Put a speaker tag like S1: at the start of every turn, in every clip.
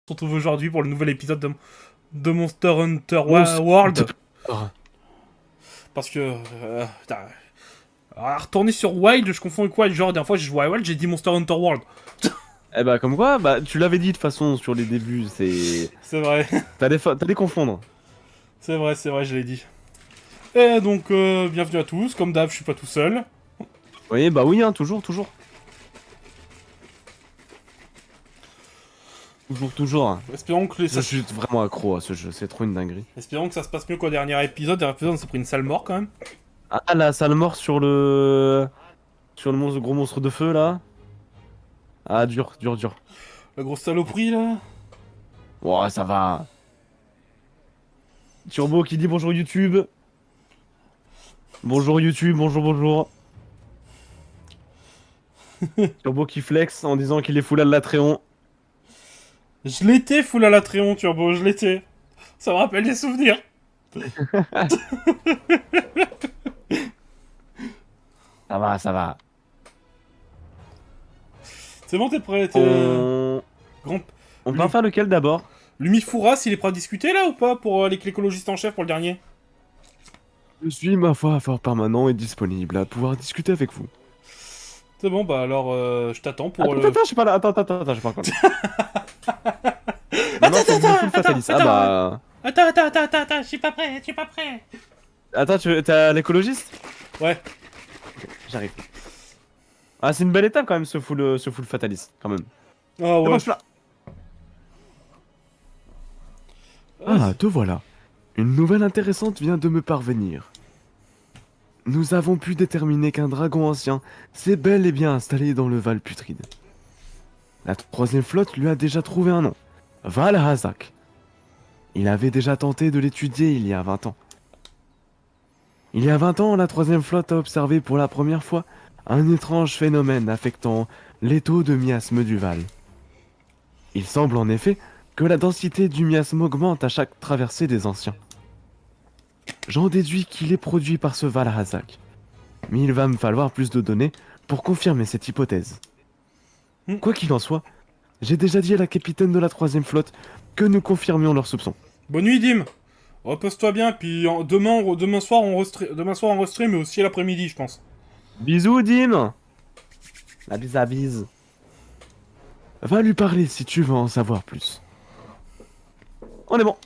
S1: On se retrouve aujourd'hui pour le nouvel épisode de Monster Hunter World. Parce que... retourner sur Wild, je confonds avec Wild. Genre, la dernière fois j'ai joué à Wild, j'ai dit Monster Hunter World.
S2: Eh bah comme quoi, bah tu l'avais dit de toute façon sur les débuts, c'est...
S1: C'est vrai.
S2: T'allais confondre.
S1: C'est vrai, je l'ai dit. Et donc, bienvenue à tous. Comme d'hab, je suis pas tout seul.
S2: Oui, bah oui, hein, toujours, toujours. Toujours, toujours. Hein.
S1: Espérons que,
S2: Je suis vraiment accro à ce jeu, c'est trop une dinguerie.
S1: Espérons que ça se passe mieux qu'au dernier épisode. Dernier épisode, on s'est pris une sale mort quand même.
S2: Ah, la sale mort sur le... Sur le monstre, gros monstre de feu, là. Ah, dur, dur, dur.
S1: La grosse saloperie là.
S2: Ouais, ça va. Turbo qui dit bonjour YouTube. Bonjour YouTube, bonjour, bonjour. Turbo qui flex en disant qu'il est full à l'Atréon.
S1: Je l'étais full à la Tréon, Turbo, je l'étais. Ça me rappelle des souvenirs.
S2: Ça va, ça va.
S1: C'est bon, t'es prêt?
S2: On...
S1: Grand...
S2: On peut en faire lequel d'abord?
S1: Lumifouras, il est prêt à discuter là ou pas pour l'écologiste en chef pour le dernier?
S2: Je suis, ma foi, fort permanent et disponible à pouvoir discuter avec vous.
S1: C'est bon, bah alors je t'attends pour
S2: Attends,
S1: le...
S2: attends, je suis pas là. Attends, je suis pas encore là. Maintenant, c'est le full fataliste. Ah bah...
S1: Attends, je suis pas prêt.
S2: Attends, t'as l'écologiste?
S1: Ouais.
S2: J'arrive. Ah, c'est une belle étape quand même, ce full fataliste, quand même.
S1: Ah
S2: C'est bon,
S1: ouais.
S2: je suis là. Ah, te voilà. Une nouvelle intéressante vient de me parvenir. Nous avons pu déterminer qu'un dragon ancien s'est bel et bien installé dans le Val Putride. La troisième flotte lui a déjà trouvé un nom. Val Hazak. Il avait déjà tenté de l'étudier il y a 20 ans. Il y a 20 ans, la troisième flotte a observé pour la première fois un étrange phénomène affectant les taux de miasme du Val. Il semble en effet que la densité du miasme augmente à chaque traversée des anciens. J'en déduis qu'il est produit par ce Val Hazak. Mais il va me falloir plus de données pour confirmer cette hypothèse. Quoi qu'il en soit, j'ai déjà dit à la capitaine de la troisième flotte que nous confirmions leurs soupçons.
S1: Bonne nuit, Dim. Repose-toi bien, puis demain soir on restream, mais aussi l'après-midi, je pense.
S2: Bisous, Dim. La bise à bise. Va lui parler si tu veux en savoir plus. On est bon.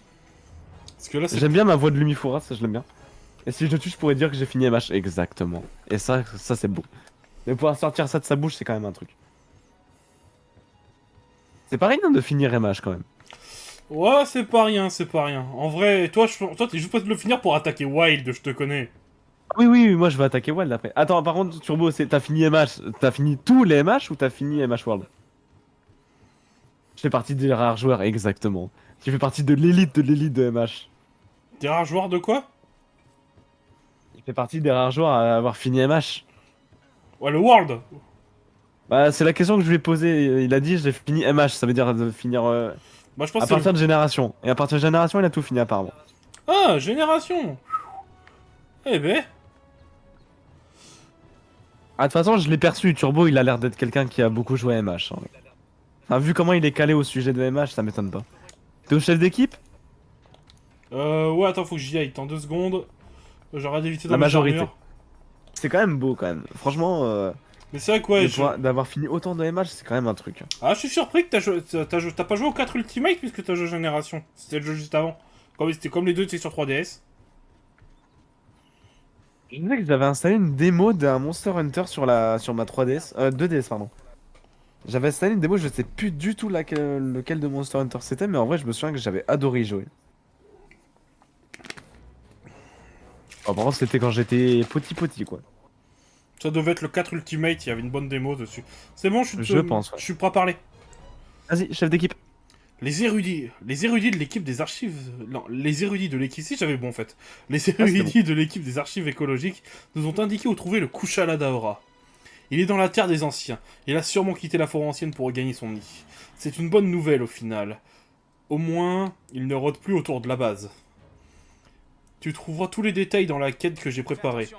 S1: Parce que là, c'est...
S2: J'aime bien ma voix de Lumifura, ça je l'aime bien. Et si je le tue, je pourrais dire que j'ai fini MH. Exactement. Et ça c'est beau. Mais pouvoir sortir ça de sa bouche, c'est quand même un truc. C'est pas rien de finir MH quand même.
S1: Ouais, c'est pas rien, c'est pas rien. En vrai, toi, t'es juste pas de le finir pour attaquer Wild, je te connais.
S2: Oui, oui, moi je vais attaquer Wild après. Attends, par contre, Turbo, t'as fini MH. T'as fini tous les MH ou t'as fini MH World? Je fais partie des rares joueurs, exactement. Tu fais partie de l'élite de MH.
S1: T'es rare joueur de quoi?
S2: Je fais partie des rares joueurs à avoir fini MH.
S1: Ouais, le World.
S2: Bah, c'est la question que je lui ai posée. Il a dit j'ai fini MH, ça veut dire de finir
S1: Bah, je pense
S2: à
S1: que c'est le...
S2: partir de génération. Et à partir de génération, il a tout fini apparemment.
S1: Ah, Génération. Eh ben...
S2: Ah, de toute façon, je l'ai perçu, Turbo, il a l'air d'être quelqu'un qui a beaucoup joué à MH. Hein. Enfin, vu comment il est calé au sujet de MH, ça m'étonne pas. T'es au chef d'équipe?
S1: Ouais, attends, faut que j'y aille, dans 2 secondes. J'arrête d'éviter
S2: La
S1: dans mes
S2: majorité.
S1: armures.
S2: C'est quand même beau quand même. Franchement,
S1: Mais c'est vrai que, ouais,
S2: d'avoir fini autant de MH, c'est quand même un truc.
S1: Ah, je suis surpris que t'as pas joué au 4 Ultimate puisque t'as joué Génération. C'était le jeu juste avant. C'était comme les deux, étaient sur 3DS.
S2: Je sais que j'avais installé une démo d'un Monster Hunter sur ma 3DS, 2DS pardon. J'avais installé une démo, je sais plus du tout lequel de Monster Hunter c'était, mais en vrai je me souviens que j'avais adoré y jouer. Oh, par contre c'était quand j'étais petit quoi.
S1: Ça devait être le 4 Ultimate, il y avait une bonne démo dessus. C'est bon,
S2: Je pense, ouais.
S1: je suis prêt à parler.
S2: Vas-y, chef d'équipe.
S1: Les érudits de l'équipe des archives... Non, les érudits de l'équipe... Si, j'avais bon, en fait. Les
S2: Ah, c'était bon.
S1: érudits de l'équipe des archives écologiques nous ont indiqué où trouver le Kushala Daora. Il est dans la terre des anciens. Il a sûrement quitté la forêt ancienne pour regagner son nid. C'est une bonne nouvelle, au final. Au moins, il ne rôde plus autour de la base. Tu trouveras tous les détails dans la quête que j'ai préparée.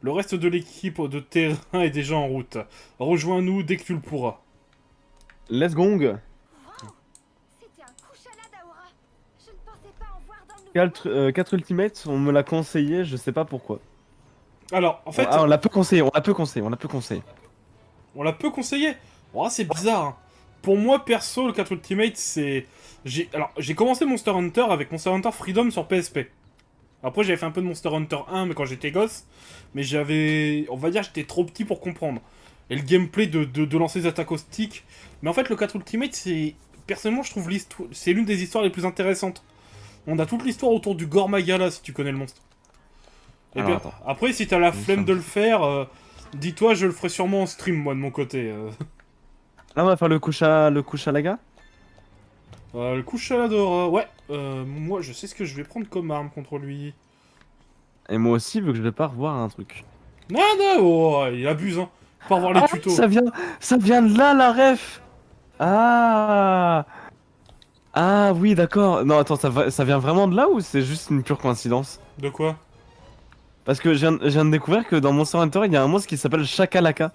S1: Le reste de l'équipe de terrain est déjà en route. Rejoins-nous dès que tu le pourras.
S2: Let's gong. 4 ultimates, on me l'a conseillé, je sais pas pourquoi.
S1: Alors, en fait,
S2: On l'a peu conseillé, on l'a peu conseillé, on l'a peu conseillé.
S1: on l'a peu conseillé. Oh, c'est bizarre. Hein. Pour moi, perso, le 4 Ultimate, c'est... j'ai commencé Monster Hunter avec Monster Hunter Freedom sur PSP. Après, j'avais fait un peu de Monster Hunter 1, mais quand j'étais gosse. Mais j'avais... On va dire, j'étais trop petit pour comprendre. Et le gameplay de lancer des attaques au stick. Mais en fait, le 4 Ultimate, c'est... Personnellement, je trouve l'histoire... C'est l'une des histoires les plus intéressantes. On a toute l'histoire autour du Gore Magala, si tu connais le monstre. Et
S2: Alors,
S1: bien,
S2: attends.
S1: après, si t'as la flemme de le faire, dis-toi, je le ferai sûrement en stream, moi, de mon côté.
S2: Là, on va faire le Kushalaga.
S1: Le coup Chalador, ouais. Moi, je sais ce que je vais prendre comme arme contre lui.
S2: Et moi aussi, vu que je vais pas revoir un truc.
S1: Non, non, oh, il abuse, hein. Faut pas revoir les
S2: Ah,
S1: tutos.
S2: ça vient de là, la ref. Ah, ah oui, d'accord. Non, attends, ça vient vraiment de là ou c'est juste une pure coïncidence?
S1: De quoi?
S2: Parce que je viens de découvrir que dans Monster Hunter, il y a un monstre qui s'appelle Shakalaka.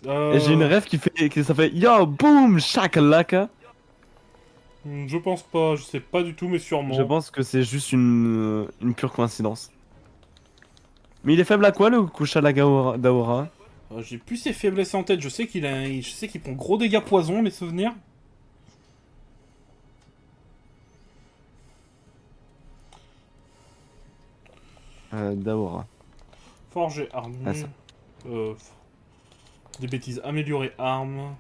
S2: Et j'ai une ref qui s'appelle Yo, boom, Shakalaka.
S1: Je pense pas, je sais pas du tout, mais sûrement.
S2: Je pense que c'est juste une pure coïncidence. Mais il est faible à quoi, le Kushalaga d'Aura?
S1: J'ai plus ses faiblesses en tête, je sais je sais qu'il prend gros dégâts poison, mes souvenirs.
S2: D'Aura.
S1: Forger arme.
S2: Ah, ça.
S1: Des bêtises, améliorer arme.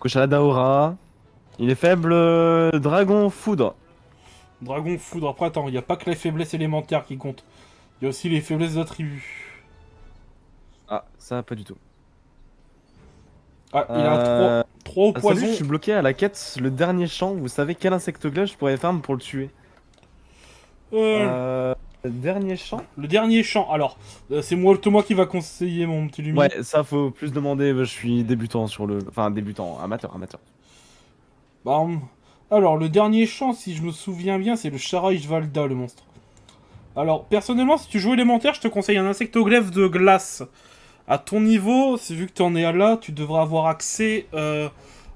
S2: Kushala d'Aura. Il est faible, Dragon Foudre.
S1: Dragon foudre. Après, attends, il n'y a pas que les faiblesses élémentaires qui comptent. Il y a aussi les faiblesses d'attributs.
S2: Ah, ça, pas du tout.
S1: Ah, il a 3 au
S2: Ah,
S1: poison.
S2: salut, je suis bloqué à la quête, le dernier champ. Vous savez quel insectoglaive je pourrais farm pour le tuer? Dernier champ?
S1: Le dernier champ. Alors, c'est moi Thomas qui va conseiller mon petit Lumi.
S2: Ouais, ça faut plus demander. Je suis débutant sur le. Enfin, débutant, amateur, amateur.
S1: Bam. Alors, le dernier champ, si je me souviens bien, c'est le Sharaishvalda, le monstre. Alors, personnellement, si tu joues élémentaire, je te conseille un insectoglaive de glace. À ton niveau, vu que tu en es à là, tu devras avoir accès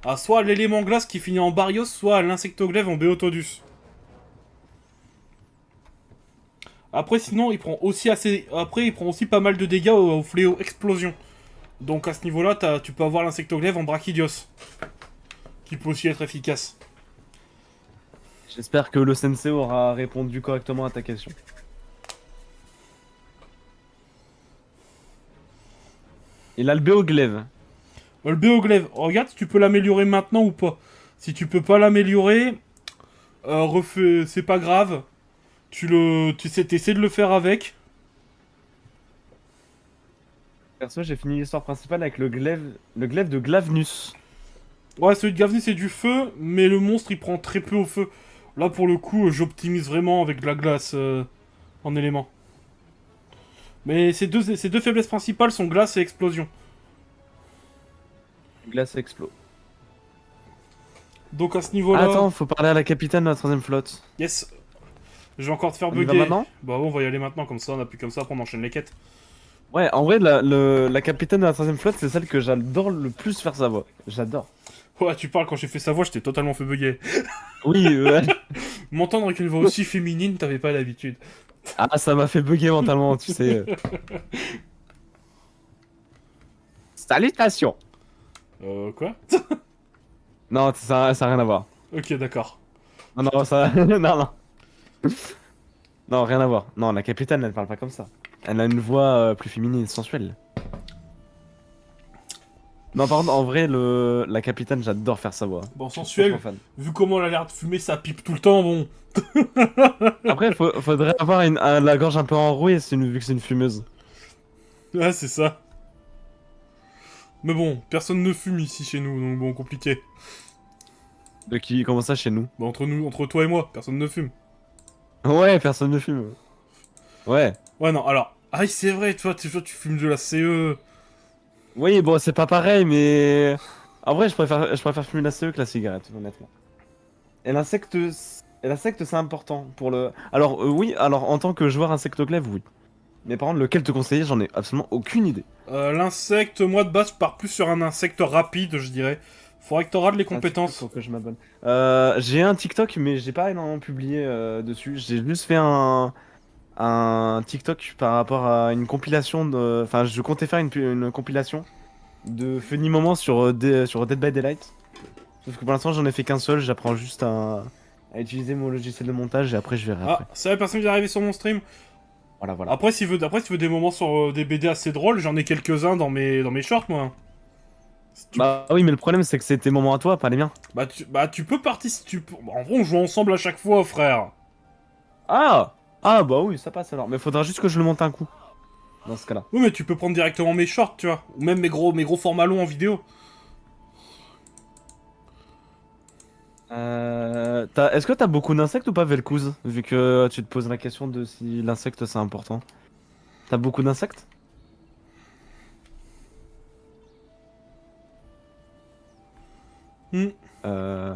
S1: à soit l'élément glace qui finit en Barrios, soit à l'insectoglaive en Beotodus. Après, sinon, il prend aussi Après, il prend aussi pas mal de dégâts au fléau explosion. Donc à ce niveau-là, tu peux avoir l'insectoglaive en Brachydios. Qui peut aussi être efficace.
S2: J'espère que le sensei aura répondu correctement à ta question. Il a le Béoglaive.
S1: Le Béoglaive, regarde si tu peux l'améliorer maintenant ou pas. Si tu peux pas l'améliorer, c'est pas grave. T'essaies de le faire avec.
S2: Perso, j'ai fini l'histoire principale avec le glaive de Glavnus.
S1: Ouais, celui de Gavni c'est du feu, mais le monstre il prend très peu au feu. Là pour le coup, j'optimise vraiment avec de la glace en élément. Mais ces deux faiblesses principales sont glace et explosion.
S2: Glace explo.
S1: Donc à ce niveau-là...
S2: Attends, faut parler à la capitaine de la 3ème flotte.
S1: Yes. Je vais encore te faire
S2: On y va
S1: bugger.
S2: maintenant?
S1: Bah bon, on va y aller maintenant, comme ça, on appuie comme ça, après on enchaîne les quêtes.
S2: Ouais, en vrai, la capitaine de la 3ème flotte, c'est celle que j'adore le plus faire sa voix. J'adore.
S1: Ouais, tu parles, quand j'ai fait sa voix, j'étais totalement fait bugger.
S2: Oui, ouais.
S1: M'entendre avec une voix aussi féminine, t'avais pas l'habitude.
S2: Ah, ça m'a fait bugger mentalement, tu sais. Salutations!
S1: Quoi?
S2: Non, ça a rien à voir.
S1: Ok, d'accord.
S2: Non, non, ça. Non, non. Non, rien à voir. Non, la capitaine, elle parle pas comme ça. Elle a une voix plus féminine, sensuelle. Non, par contre, en vrai, la capitaine, j'adore faire sa voix.
S1: Bon,
S2: Je suis
S1: sensuel,
S2: trop fan.
S1: vu comment elle a l'air de fumer sa pipe tout le temps, bon.
S2: Après, faudrait avoir la gorge un peu enrouée vu que c'est une fumeuse.
S1: Ah, c'est ça. Mais bon, personne ne fume ici chez nous, donc bon, compliqué.
S2: De qui? Comment ça chez nous?
S1: Bon, entre nous, entre toi et moi, personne ne fume.
S2: Ouais, personne ne fume. Ouais.
S1: Ouais, non, alors... Ah, c'est vrai, toi, tu fumes de la CE.
S2: Oui, bon, c'est pas pareil, mais... En vrai, je préfère fumer la CE que la cigarette, honnêtement. Et l'insecte, c'est important pour le... Alors, oui, alors, en tant que joueur insectoglaive, oui. Mais par contre, lequel te conseiller, j'en ai absolument aucune idée.
S1: L'insecte, moi, de base, je pars plus sur un insecte rapide, je dirais. Faudrait que t'auras les
S2: Un TikTok
S1: compétences.
S2: pour que je m'abonne. J'ai un TikTok, mais j'ai pas énormément publié dessus. J'ai juste fait un TikTok par rapport à une compilation de. Enfin, je comptais faire une compilation de funny moments sur Dead by Daylight. Sauf que pour l'instant, j'en ai fait qu'un seul. J'apprends juste à utiliser mon logiciel de montage et après, je verrai
S1: Ah,
S2: après.
S1: c'est la personne qui est arrivée sur mon stream.
S2: Voilà, voilà.
S1: Après, si tu veux des moments sur des BD assez drôles, j'en ai quelques-uns dans mes shorts, moi. Si tu-
S2: Bah oui, mais le problème, c'est que c'est tes moments à toi, pas les miens.
S1: Bah, tu peux participer. En vrai, on joue ensemble à chaque fois, frère.
S2: Ah! Ah, bah oui, ça passe alors. Mais faudra juste que je le monte un coup. Dans ce cas-là.
S1: Oui, mais tu peux prendre directement mes shorts, tu vois. Ou même mes gros formats longs en vidéo.
S2: Est-ce que t'as beaucoup d'insectes ou pas, Vel'Kouz? Vu que tu te poses la question de si l'insecte c'est important. T'as beaucoup d'insectes?
S1: Hmm.
S2: Euh...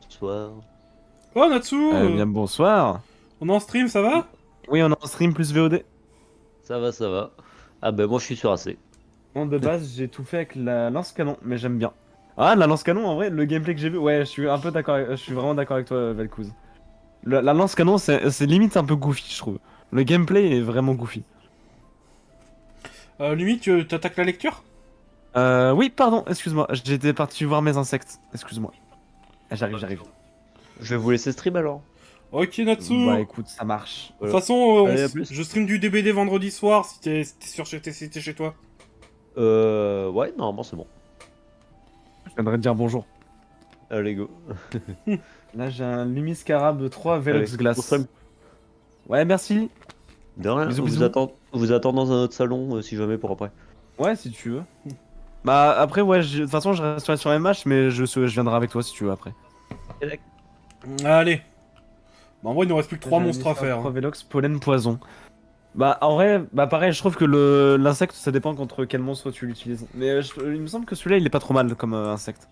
S3: Bonsoir.
S1: Oh, Natsu
S2: bien bonsoir.
S1: on est en stream, ça va?
S2: Oui, on est en stream plus VOD.
S3: Ça va, ça va. Ah ben moi je suis sur AC.
S2: Bon, de base, j'ai tout fait avec la lance-canon, mais j'aime bien. Ah, la lance-canon, en vrai, le gameplay que j'ai vu, ouais, je suis un peu d'accord, je suis vraiment d'accord avec toi, Vel'Kouz. La lance-canon, c'est limite un peu goofy, je trouve. Le gameplay est vraiment goofy.
S1: Limite, tu t'attaques la lecture?
S2: Oui, pardon, excuse-moi, j'étais parti voir mes insectes, excuse-moi. J'arrive.
S3: Je vais vous laisser stream alors.
S1: Ok, Natsu.
S2: Bah écoute, ça marche.
S1: De toute
S3: Voilà.
S1: façon,
S3: Allez, à plus.
S1: je stream du DBD vendredi soir si t'es chez toi.
S3: Ouais, normalement c'est bon.
S2: Je viendrais te dire bonjour.
S3: Allez, go.
S2: Là, j'ai un Lumiscarab 3
S3: Allez,
S2: Velox
S3: bon
S2: Glace.
S3: stream.
S2: Ouais, merci.
S3: De rien,
S2: Bisous,
S3: on
S2: bisous.
S3: vous attend dans un autre salon si jamais pour après.
S2: Ouais, si tu veux. Bah après, ouais, de toute façon, je resterai sur MH, mais je viendrai avec toi si tu veux après.
S1: Allez. Bah, en vrai, il nous reste plus que 3
S2: J'ai un
S1: monstres à
S2: Lumiscarab
S1: faire.
S2: 3
S1: Hein.
S2: Velox, pollen, poison. Bah en vrai, bah pareil, je trouve que l'insecte, ça dépend contre quel monstre tu l'utilises. Mais il me semble que celui-là, il est pas trop mal comme insecte.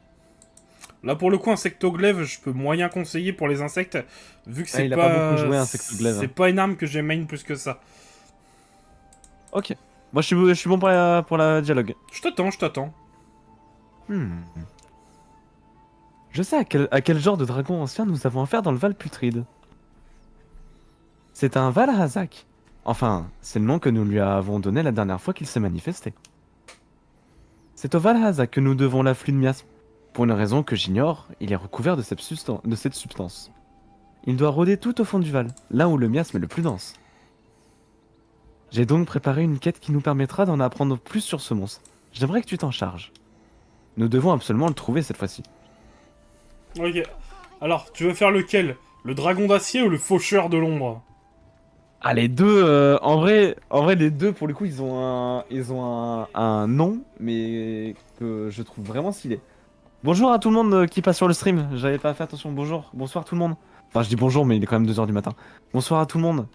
S1: Là, pour le coup, insectoglaive, je peux moyen conseiller pour les insectes, vu que
S2: Ah,
S1: c'est
S2: il a
S1: pas...
S2: pas beaucoup joué insectoglaive.
S1: C'est pas une arme que j'ai main plus que ça.
S2: Ok. Moi, je suis bon pour la dialogue.
S1: Je t'attends.
S2: Hmm. Je sais à quel genre de dragon ancien nous avons affaire dans le Val Putride. C'est un Valhazak. Enfin, c'est le nom que nous lui avons donné la dernière fois qu'il s'est manifesté. C'est au Valhazak que nous devons l'afflux de miasme. Pour une raison que j'ignore, il est recouvert de cette substance. Il doit rôder tout au fond du Val, là où le miasme est le plus dense. J'ai donc préparé une quête qui nous permettra d'en apprendre plus sur ce monstre. J'aimerais que tu t'en charges. Nous devons absolument le trouver cette fois-ci.
S1: Ok. Alors, tu veux faire lequel? Le dragon d'acier ou le faucheur de l'ombre?
S2: Ah, les deux, en vrai, les deux, pour le coup, ils ont un nom, mais que je trouve vraiment stylé. Bonjour à tout le monde qui passe sur le stream. J'avais pas fait attention. Bonjour, bonsoir tout le monde. Enfin, je dis bonjour, mais il est quand même 2 h du matin. Bonsoir à tout le monde.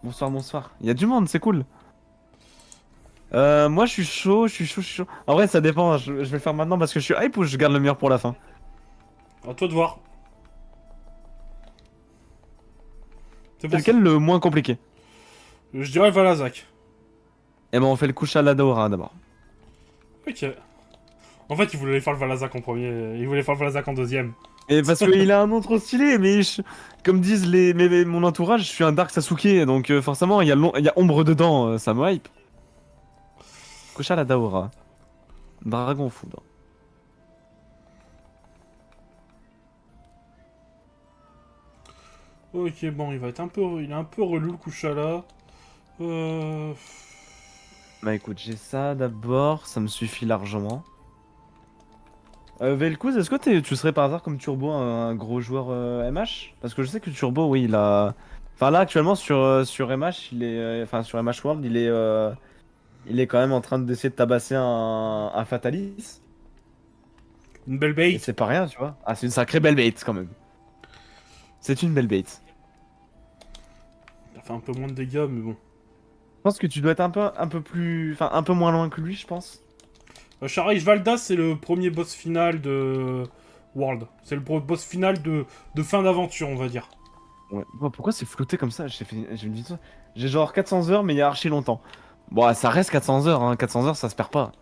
S2: Bonsoir. Il y a du monde, c'est cool. Moi, je suis chaud. En vrai, ça dépend. Je vais le faire maintenant parce que je suis hype ou je garde le meilleur pour la fin.
S1: À toi de voir. C'est
S2: C'est
S1: pour
S2: lequel le moins compliqué?
S1: Je dirais Valazak.
S2: Eh ben, on fait le couche à la Daora d'abord.
S1: Ok. En fait, il voulait faire le Valazak en premier, il voulait faire le Valazak en deuxième.
S2: Et parce qu'il a un nom trop stylé, mais comme disent mon entourage, je suis un Dark Sasuke, donc forcément il y a ombre dedans, ça me hype. Couche à la Daora. Dragon foudre.
S1: Ok, bon, il est un peu relou le Kushala. Euh...
S2: Bah écoute, j'ai ça d'abord, ça me suffit largement. Vel'Kouz, est-ce que tu serais par hasard comme Turbo un gros joueur MH? Parce que je sais que Turbo, oui, il a... Enfin là, actuellement, sur MH, il est... Enfin, sur MH World, il est quand même en train d'essayer de tabasser un Fatalis.
S1: Une belle
S2: Et
S1: bait.
S2: c'est pas rien, tu vois. Ah, c'est une sacrée belle bait, quand même. C'est une belle bait.
S1: Il a fait un peu moins de dégâts, mais bon.
S2: Je pense que tu dois être un peu plus... Enfin, un peu moins loin que lui, je pense.
S1: Sharaï Valda, c'est le premier boss final de World. C'est le boss final de fin d'aventure, on va dire.
S2: Ouais. Bon, pourquoi c'est flouté comme ça? J'ai une vidéo. J'ai genre 400 heures, mais il y a archi longtemps. Bon, ça reste 400 heures, hein. 400 heures, ça se perd pas.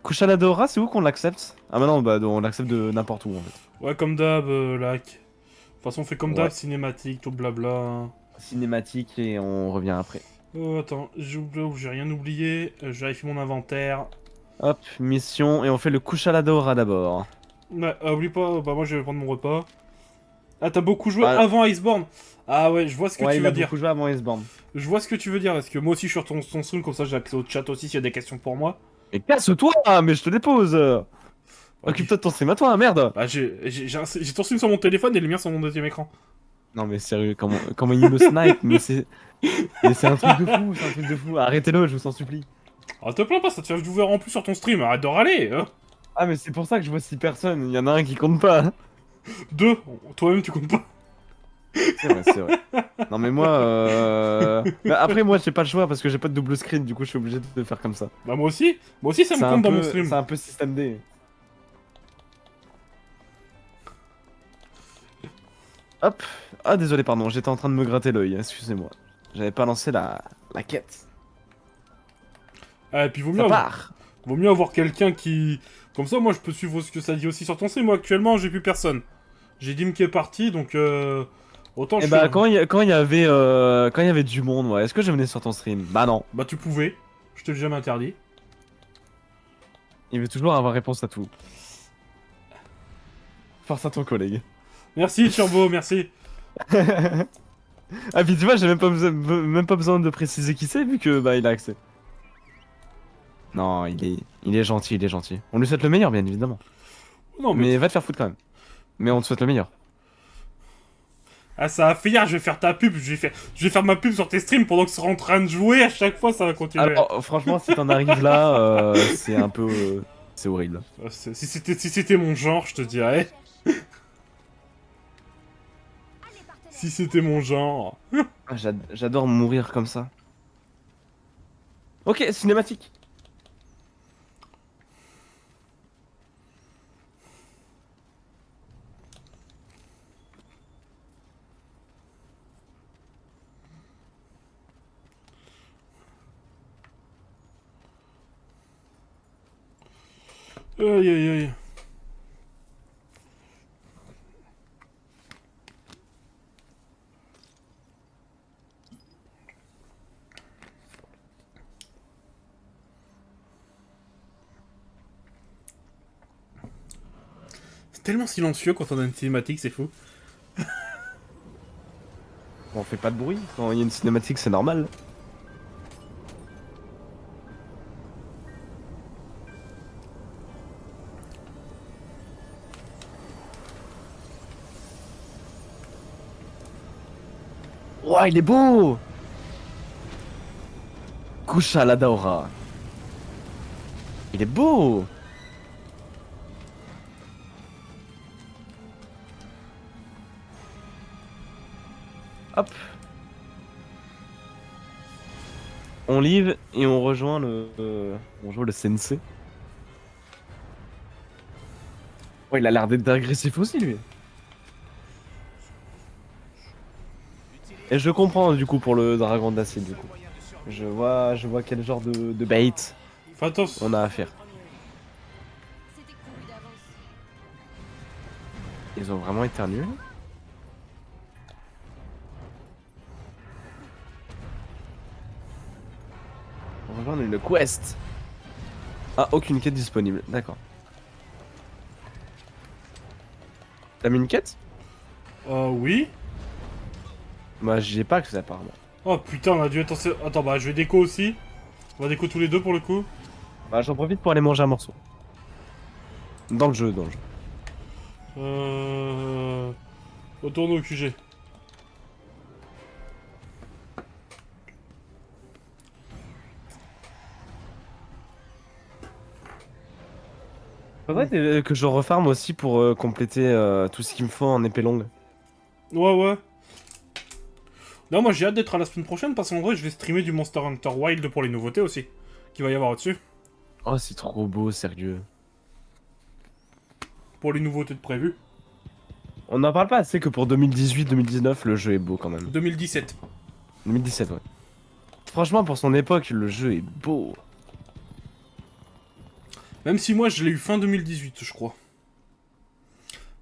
S2: Kushana Daora, c'est où qu'on l'accepte? Ah bah non, bah on l'accepte de n'importe où en fait.
S1: Ouais, comme d'hab, Lac. De toute façon, on fait comme d'hab,
S2: Ouais.
S1: cinématique, tout blabla.
S2: Cinématique et on revient après.
S1: Oh, attends, j'ai rien oublié. Je vérifie mon inventaire.
S2: Hop, mission, et on fait le Kushana Daora d'abord.
S1: Ouais, oublie pas, bah moi je vais prendre mon repas. Ah, t'as beaucoup joué
S2: Ah,
S1: avant Iceborne? Ah ouais, je vois ce que
S2: ouais,
S1: tu
S2: il
S1: veux
S2: a
S1: dire.
S2: beaucoup joué avant Iceborne.
S1: Je vois ce que tu veux dire, parce que moi aussi je suis sur ton stream, comme ça j'ai accès au chat aussi s'il y a des questions pour moi.
S2: Mais casse-toi, mais je te dépose.
S1: Ok.
S2: Occupe-toi de ton stream à toi, merde.
S1: Bah j'ai ton stream sur mon téléphone et le mien sur mon deuxième écran.
S2: Non mais sérieux, comment il me snipe, mais c'est un truc de fou, c'est un truc de fou. Arrêtez-le, je vous en supplie.
S1: Ah te plains pas, ça te fait du en plus sur ton stream, arrête de râler hein.
S2: Ah mais c'est pour ça que je vois 6 personnes, il y en a un qui compte pas.
S1: Deux, toi-même tu comptes pas.
S2: C'est vrai, c'est vrai. Non mais moi, bah, après moi j'ai pas le choix parce que j'ai pas de double screen, du coup je suis obligé de faire comme ça.
S1: Bah moi aussi ça me
S2: C'est un
S1: compte dans mon
S2: peu,
S1: stream.
S2: c'est un peu système D. Hop. Ah désolé, pardon, j'étais en train de me gratter l'œil, excusez-moi. J'avais pas lancé la quête.
S1: Ah, et puis
S2: Ça part.
S1: vaut mieux avoir quelqu'un qui... Comme ça moi je peux suivre ce que ça dit aussi sur ton stream, moi actuellement j'ai plus personne. J'ai Dim qui est parti, donc autant
S2: Et
S1: je
S2: bah
S1: fais...
S2: quand il y avait du monde, ouais, est-ce que je venais sur ton stream? Bah non.
S1: Bah tu pouvais, je te l'ai jamais interdit.
S2: Il veut toujours avoir réponse à tout. Force à ton collègue.
S1: Merci Turbo, merci.
S2: Ah puis tu vois, j'ai même pas besoin de préciser qui c'est vu que bah il a accès. Non, il est gentil, il est gentil. On lui souhaite le meilleur, bien évidemment.
S1: Non mais...
S2: Mais va te faire foutre quand même. Mais on te souhaite le meilleur.
S1: Ah ça va finir, je vais faire ta pub, je vais faire ma pub sur tes streams pendant que tu seras en train de jouer, à chaque fois ça va continuer.
S2: Alors franchement, si t'en arrives là, c'est un peu, c'est horrible.
S1: Si c'était mon genre, je te dirais. Si c'était mon genre.
S2: Ah, j'adore mourir comme ça. Ok, cinématique.
S1: Aïe aïe aïe. C'est tellement silencieux quand on a une cinématique, c'est fou.
S2: On fait pas de bruit quand il y a une cinématique, c'est normal. Ouah, il est beau! Kusha Daora. Il est beau! Hop. On live et on rejoint on rejoint le sensei. Oh, il a l'air d'être agressif aussi, lui. Et je comprends, du coup, pour le dragon d'acier, du coup. Je vois quel genre de bait
S1: Fais attention.
S2: on a à faire. Ils ont vraiment éternué. On rejoint une quest. Ah, aucune quête disponible, d'accord. T'as mis une quête?
S1: Oui.
S2: Bah, j'y ai pas accès apparemment.
S1: Oh putain, on a dû être en... Attends, bah je vais déco aussi. On va déco tous les deux pour le coup.
S2: Bah, j'en profite pour aller manger un morceau. Dans le jeu, dans le jeu.
S1: Retourne au QG.
S2: Faudrait que je refarme aussi pour compléter tout ce qu'il me faut en épée longue.
S1: Ouais, ouais. Non, moi j'ai hâte d'être à la semaine prochaine parce qu'en vrai, je vais streamer du Monster Hunter Wild pour les nouveautés aussi. Qu'il va y avoir au-dessus.
S2: Oh, c'est trop beau, sérieux.
S1: Pour les nouveautés de prévues.
S2: On n'en parle pas assez que pour 2018-2019, le jeu est beau quand même.
S1: 2017.
S2: 2017, ouais. Franchement, pour son époque, le jeu est beau.
S1: Même si moi, je l'ai eu fin 2018, je crois.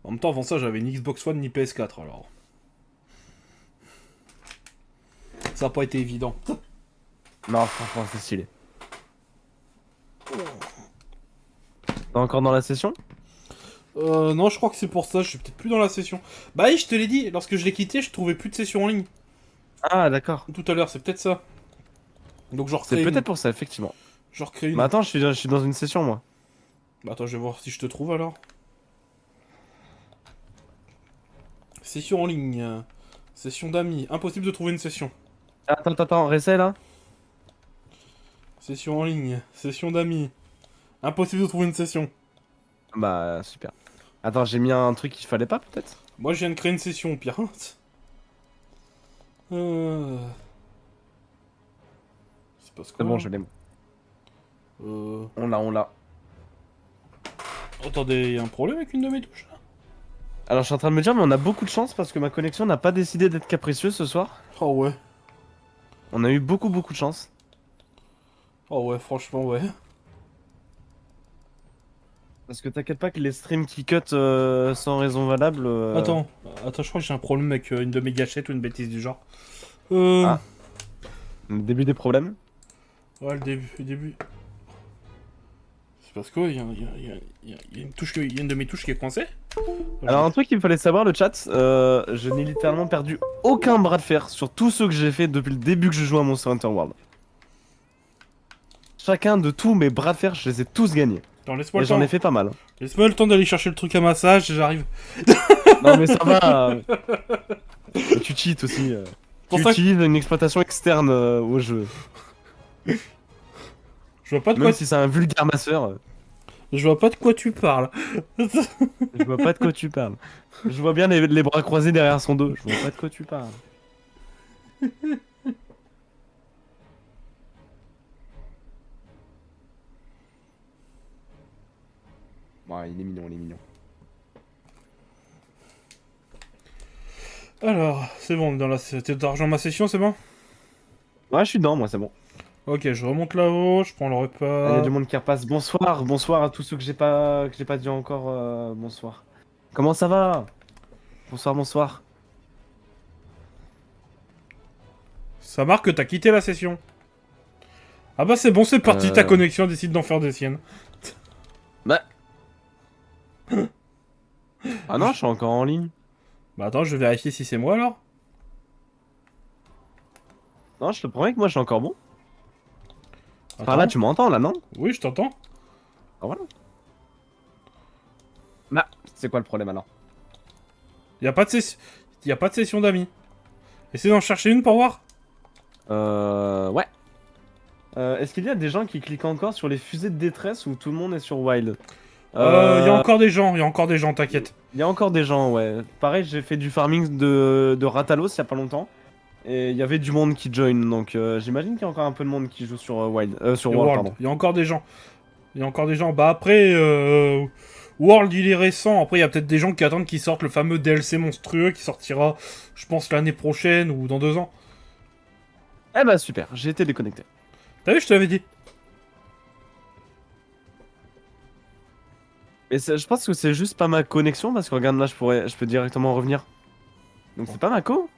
S1: En même temps, avant ça, j'avais ni Xbox One ni PS4, alors... Ça a pas été évident.
S2: Non, franchement, c'est stylé. T'es encore dans la session?
S1: Non, je crois que c'est pour ça, je suis peut-être plus dans la session. Bah oui, je te l'ai dit, lorsque je l'ai quitté, je trouvais plus de session en ligne.
S2: Ah, d'accord.
S1: Tout à l'heure, c'est peut-être ça. Donc j'en
S2: C'est
S1: recrée
S2: peut-être
S1: une.
S2: pour ça, effectivement.
S1: J'en recrée une.
S2: Bah attends, je suis dans une session, moi.
S1: Bah attends, je vais voir si je te trouve alors. Session en ligne. Session d'amis. Impossible de trouver une session.
S2: Attends, réessaye là.
S1: Session en ligne. Session d'amis. Impossible de trouver une session.
S2: Bah, super. Attends, j'ai mis un truc qu'il fallait pas, peut-être?
S1: Moi, je viens de créer une session, au pire. C'est pas ce
S2: C'est
S1: quoi
S2: bon,
S1: là
S2: je l'ai. On l'a.
S1: Attendez, y a un problème avec une de mes touches là?
S2: Alors, je suis en train de me dire, mais on a beaucoup de chance parce que ma connexion n'a pas décidé d'être capricieuse ce soir.
S1: Oh ouais.
S2: On a eu beaucoup de chance.
S1: Oh ouais, franchement, ouais.
S2: Parce que t'inquiète pas que les streams qui cut sans raison valable.
S1: Attends, je crois que j'ai un problème avec une de mes gâchettes ou une bêtise du genre.
S2: Ah. Le début des problèmes.
S1: Ouais, le début. C'est parce que il y a une touche, il y a une de mes touches qui est coincée.
S2: Alors, un truc qu'il me fallait savoir, le chat, je n'ai littéralement perdu aucun bras de fer sur tous ceux que j'ai fait depuis le début que je joue à Monster Hunter World. Chacun de tous mes bras de fer, je les ai tous gagnés.
S1: Attends, laisse-moi
S2: Et
S1: le temps.
S2: j'en ai fait pas mal.
S1: Laisse-moi le temps d'aller chercher le truc à massage et j'arrive.
S2: Non, mais ça va. Et tu cheats aussi.
S1: Pour
S2: Tu
S1: ça que-
S2: utilises une exploitation externe au jeu.
S1: Je vois pas de
S2: Même
S1: quoi.
S2: si c'est un vulgaire masseur,
S1: Je vois pas de quoi tu parles.
S2: je vois pas de quoi tu parles. Je vois bien les bras croisés derrière son dos. Je vois pas de quoi tu parles. Bon, il est mignon, il est mignon.
S1: Alors, c'est bon, t'es dans ma session, c'est bon?
S2: Ouais, je suis dedans, moi, c'est bon.
S1: Ok, je remonte là-haut, je prends le
S2: Il y
S1: repas.
S2: a du monde qui repasse. Bonsoir à tous ceux que j'ai pas dit encore. Bonsoir. Comment ça va? Bonsoir.
S1: Ça marque que t'as quitté la session. Ah bah c'est bon, c'est parti, ta
S2: Euh.
S1: connexion décide d'en faire des siennes.
S2: Bah. Ah non, je suis encore en ligne.
S1: Bah attends, je vais vérifier si c'est moi alors.
S2: Non, je te promets que moi, je suis encore bon. Par
S1: Attends.
S2: là, tu m'entends là, non?
S1: Oui, je t'entends.
S2: Ah voilà. Bah, c'est quoi le problème alors?
S1: Y a pas de session d'amis. Essaye d'en chercher une pour voir.
S2: Ouais. Est-ce qu'il y a des gens qui cliquent encore sur les fusées de détresse ou tout le monde est sur Wild?
S1: Y a encore des gens, t'inquiète.
S2: Il y a encore des gens, ouais. Pareil, j'ai fait du farming de Ratalos il y a pas longtemps. Et il y avait du monde qui join, donc j'imagine qu'il y a encore un peu de monde qui joue sur Wild. Sur World, pardon.
S1: Y a encore des gens. Bah après, World il est récent. Après, y a peut-être des gens qui attendent qu'il sorte le fameux DLC monstrueux qui sortira, je pense, l'année prochaine ou dans 2 ans.
S2: Eh bah super, j'ai été déconnecté.
S1: T'as vu, je te l'avais dit.
S2: Et je pense que c'est juste pas ma connexion parce que regarde là, je peux directement revenir. Donc c'est pas ma co?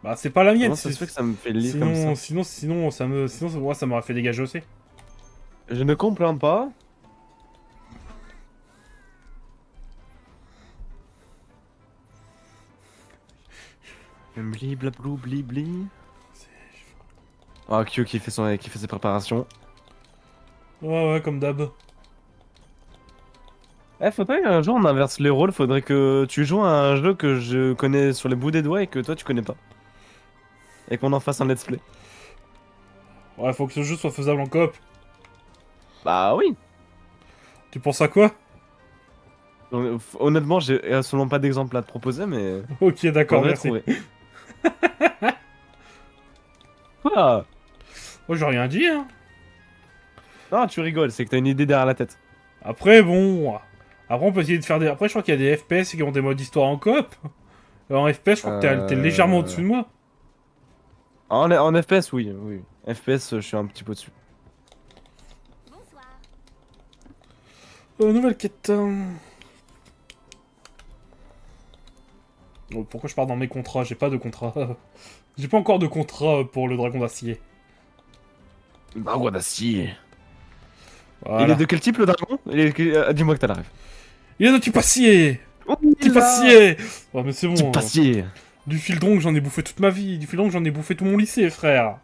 S1: Bah c'est pas la mienne.
S2: Comment ça se fait que ça me fait le lire comme ça?
S1: Sinon, moi, ça m'aurait fait dégager aussi.
S2: Je ne comprends pas. Bli blablou bli bli. Ah, Kyo qui fait ses préparations.
S1: Ouais, comme d'hab.
S2: Eh, faudrait qu'un jour on inverse les rôles, faudrait que tu joues à un jeu que je connais sur les bouts des doigts et que toi tu connais pas. Et qu'on en fasse un let's play.
S1: Ouais, faut que ce jeu soit faisable en coop.
S2: Bah oui.
S1: Tu penses à quoi?
S2: Donc, honnêtement, j'ai absolument pas d'exemple à te proposer, mais...
S1: Ok, d'accord,
S2: faudrait
S1: merci.
S2: trouver. Quoi?
S1: Oh, j'ai rien dit, hein.
S2: Non, tu rigoles, c'est que t'as une idée derrière la tête.
S1: Après, bon... Après, on peut essayer de faire des... Après, je crois qu'il y a des FPS qui ont des modes histoire en coop. En FPS, je crois que t'es légèrement au-dessus de moi.
S2: En FPS, oui. FPS, je suis un petit peu dessus.
S1: Nouvelle quête. Oh, pourquoi je pars dans mes contrats? J'ai pas de contrat. J'ai pas encore de contrat pour le dragon d'acier.
S2: Dragon d'acier.
S1: Voilà.
S2: Il est de quel type le dragon? Dis-moi que t'as la rêve.
S1: Il est de type acier!
S2: Oh,
S1: Type acier! Oh, mais c'est bon.
S2: Type acier.
S1: Du fildron que j'en ai bouffé toute ma vie. Du fildron que j'en ai bouffé tout mon lycée, frère.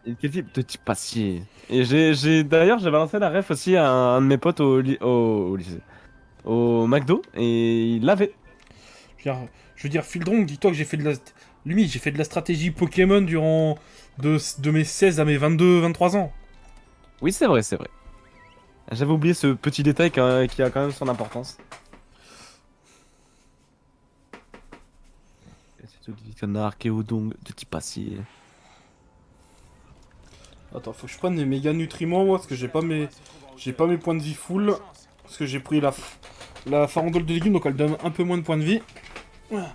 S2: Et quel type de type acier? Et d'ailleurs, j'avais lancé la ref aussi à un de mes potes au lycée. Au McDo, et il l'avait.
S1: Je veux dire, Fildrong, dis-toi que j'ai fait de la... Lumi, j'ai fait de la stratégie Pokémon durant... De mes 16 à mes 22, 23 ans.
S2: Oui, c'est vrai, c'est vrai. J'avais oublié ce petit détail qui a quand même son importance. C'est un archéodongue de type acier.
S1: Attends, faut que je prenne des méga nutriments, moi, parce que j'ai pas mes... J'ai pas mes points de vie full. Parce que j'ai pris la farandole de légumes, donc elle donne un peu moins de points de vie.
S2: Ah,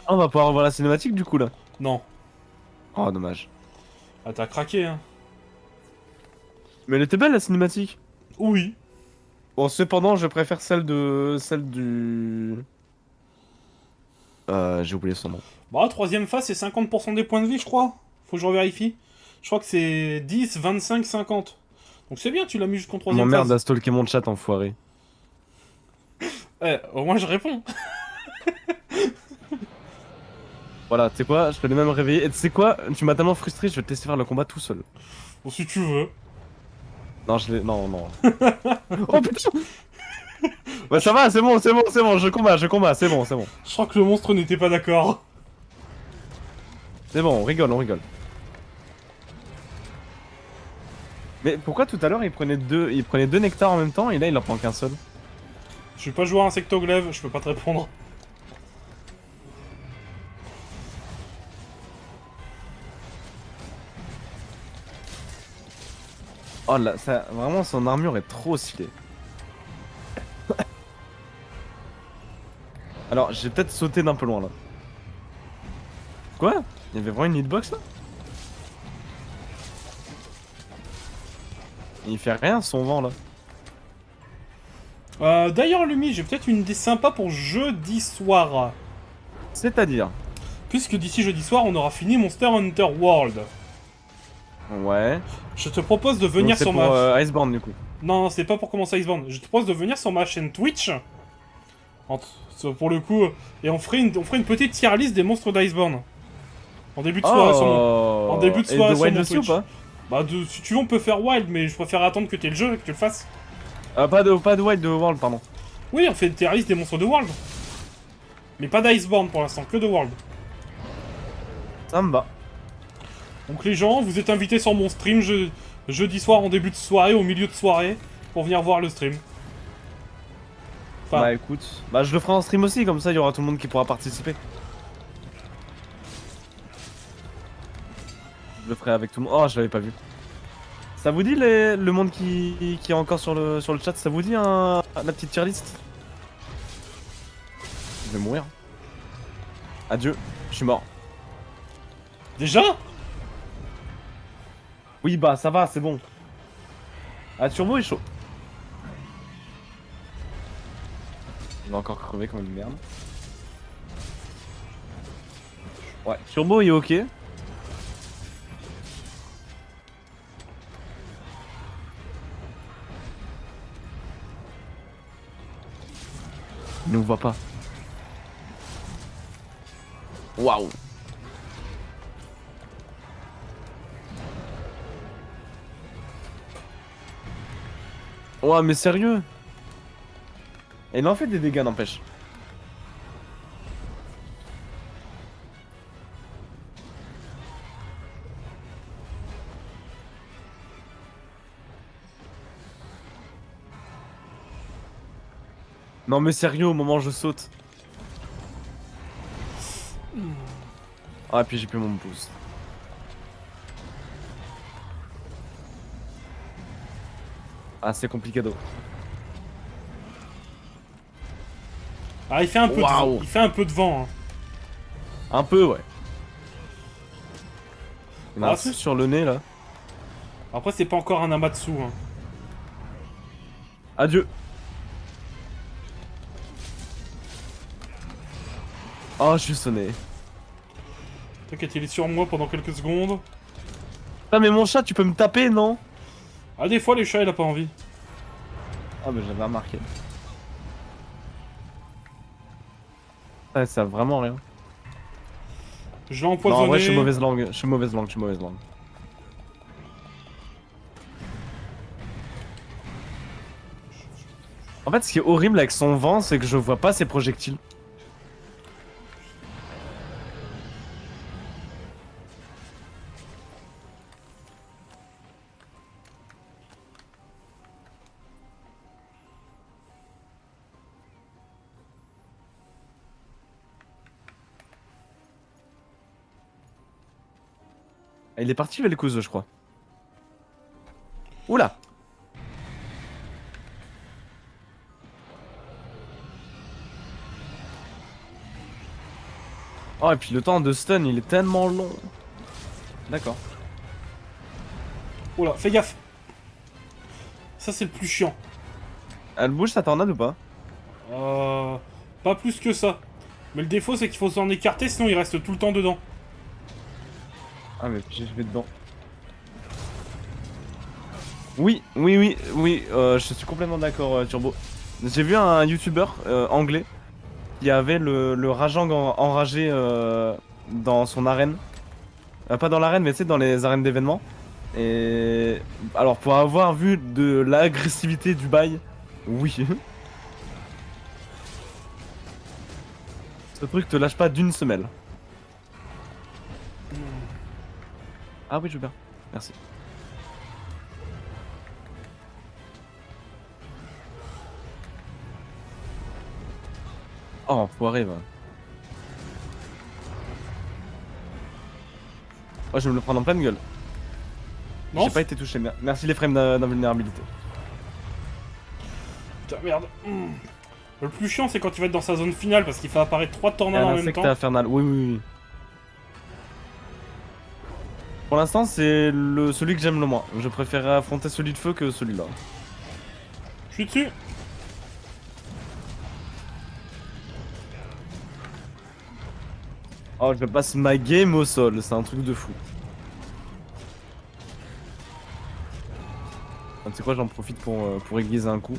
S2: on va pouvoir voir la cinématique du coup là.
S1: Non.
S2: Oh, dommage.
S1: Ah, t'as craqué, hein.
S2: Mais elle était belle la cinématique.
S1: Oui.
S2: Bon, cependant, je préfère celle du. J'ai oublié son nom.
S1: Bah, troisième phase, c'est 50% des points de vie, je crois. Faut que je revérifie. Je crois que c'est 10, 25, 50. Donc c'est bien, tu l'as mis jusqu'en troisième
S2: M'emmerde
S1: phase.
S2: à stalker mon chat, enfoiré.
S1: Eh, au moins je réponds.
S2: Voilà, tu sais quoi, je peux les même réveiller. Et tu sais quoi, tu m'as tellement frustré, je vais te laisser faire le combat tout seul.
S1: Bon, si tu veux.
S2: Non, je l'ai. Non, non. Oh putain. Ouais, ça va, c'est bon, c'est bon, c'est bon, je combat, c'est bon, c'est bon.
S1: Je crois que le monstre n'était pas d'accord.
S2: C'est bon, on rigole, on rigole. Mais pourquoi tout à l'heure il prenait deux nectars en même temps et là il en prend qu'un seul?
S1: Je suis pas joueur insectoglaive, je peux pas te répondre.
S2: Oh là, ça, vraiment son armure est trop stylée. Alors, j'ai peut-être sauté d'un peu loin là. Quoi? Il y avait vraiment une hitbox là? Il fait rien son vent là.
S1: D'ailleurs, Lumi, j'ai peut-être une idée sympa pour jeudi soir.
S2: C'est-à-dire?
S1: Puisque d'ici jeudi soir, on aura fini Monster Hunter World.
S2: Ouais.
S1: Je te propose de venir
S2: Donc c'est
S1: sur
S2: pour
S1: ma...
S2: Iceborne du coup.
S1: Non, c'est pas pour commencer Iceborne. Je te propose de venir sur ma chaîne Twitch. Pour le coup, et on ferait une petite tier list des monstres d'Iceborne. En début de soirée sur mon... En début de soirée
S2: Et de
S1: sur
S2: Wild
S1: mon
S2: aussi ou
S1: Twitch.
S2: pas?
S1: Bah, si tu veux, on peut faire Wild, mais je préfère attendre que t'aies le jeu et que tu le fasses.
S2: Pas de Wild, de World, pardon.
S1: Oui, on fait une tier list des monstres de World. Mais pas d'Iceborne pour l'instant, que de World.
S2: Ça me va.
S1: Donc les gens, vous êtes invités sur mon stream jeudi soir en début de soirée, au milieu de soirée, pour venir voir le stream. Enfin,
S2: Bah écoute, bah je le ferai en stream aussi, comme ça il y aura tout le monde qui pourra participer. Je le ferai avec tout le monde. Oh, je l'avais pas vu. Ça vous dit le monde qui est encore sur le chat, ça vous dit la petite tier list? Je vais mourir. Adieu, je suis mort.
S1: déjà?
S2: Oui bah ça va, c'est bon. Ah, Turbo est chaud. Il va encore crever comme une merde. Ouais, Turbo est ok. Il nous voit pas. Waouh. Ouais mais sérieux? Et il en fait des dégâts n'empêche. Non mais sérieux au moment où je saute. Ah et puis j'ai plus mon boost. Ah c'est compliqué d'eau.
S1: Ah, il fait un peu
S2: Waouh.
S1: il fait un peu de vent. Hein.
S2: Un peu ouais. Il a
S1: Ah,
S2: un truc sur le nez là.
S1: Après, c'est pas encore un Amatsu. Hein.
S2: Adieu. Oh, je suis sonné.
S1: T'inquiète, il est sur moi pendant quelques secondes.
S2: Ah, mais mon chat, tu peux me taper, non?
S1: Ah, des fois, les chats, il a pas envie.
S2: Ah, mais j'avais remarqué. Ouais, ça a vraiment rien.
S1: Je l'ai
S2: Non, en
S1: empoisonné.
S2: vrai, je suis mauvaise langue. Je suis mauvaise langue, je suis mauvaise langue. En fait, ce qui est horrible avec son vent, c'est que je vois pas ses projectiles. Il est parti Vel'Koz, je crois. Oula! Oh, et puis le temps de stun, il est tellement long. D'accord.
S1: Oh là, fais gaffe. Ça, c'est le plus chiant.
S2: Elle bouge sa tornade ou pas?
S1: Pas plus que ça. Mais le défaut, c'est qu'il faut s'en écarter, sinon il reste tout le temps dedans.
S2: Ah, mais je vais dedans. Oui, oui, oui, oui, je suis complètement d'accord, Turbo. J'ai vu un youtubeur anglais qui avait le Rajang enragé dans son arène. Pas dans l'arène, mais tu sais, dans les arènes d'événements. Et alors, pour avoir vu de l'agressivité du bail, oui. Ce truc te lâche pas d'une semelle. Ah oui, je veux bien. Merci. Oh, enfoiré, va. Oh, je vais me le prendre en pleine gueule.
S1: Non,
S2: J'ai pas été touché. Merci les frames d'invulnérabilité.
S1: putain, merde. Le plus chiant, c'est quand tu vas être dans sa zone finale, parce qu'il fait apparaître 3 tornades en même
S2: Insecte
S1: temps.
S2: infernal. Oui, oui, oui. Pour l'instant, c'est celui que j'aime le moins. Je préférerais affronter celui de feu que celui-là.
S1: Je suis dessus.
S2: Oh, je passe ma game au sol. C'est un truc de fou. Ah, tu sais quoi, j'en profite pour aiguiser un coup.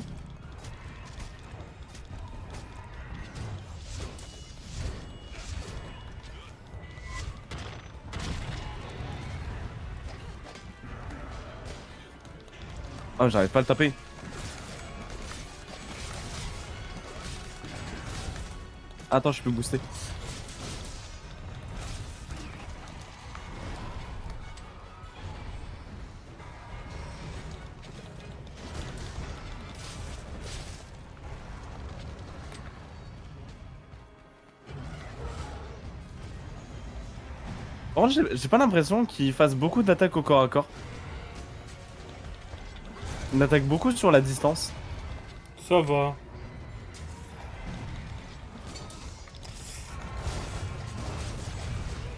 S2: Ah, j'arrive pas à le taper. Attends, je peux booster. Par contre, j'ai pas l'impression qu'il fasse beaucoup d'attaques au corps à corps. Il attaque beaucoup sur la distance.
S1: Ça va.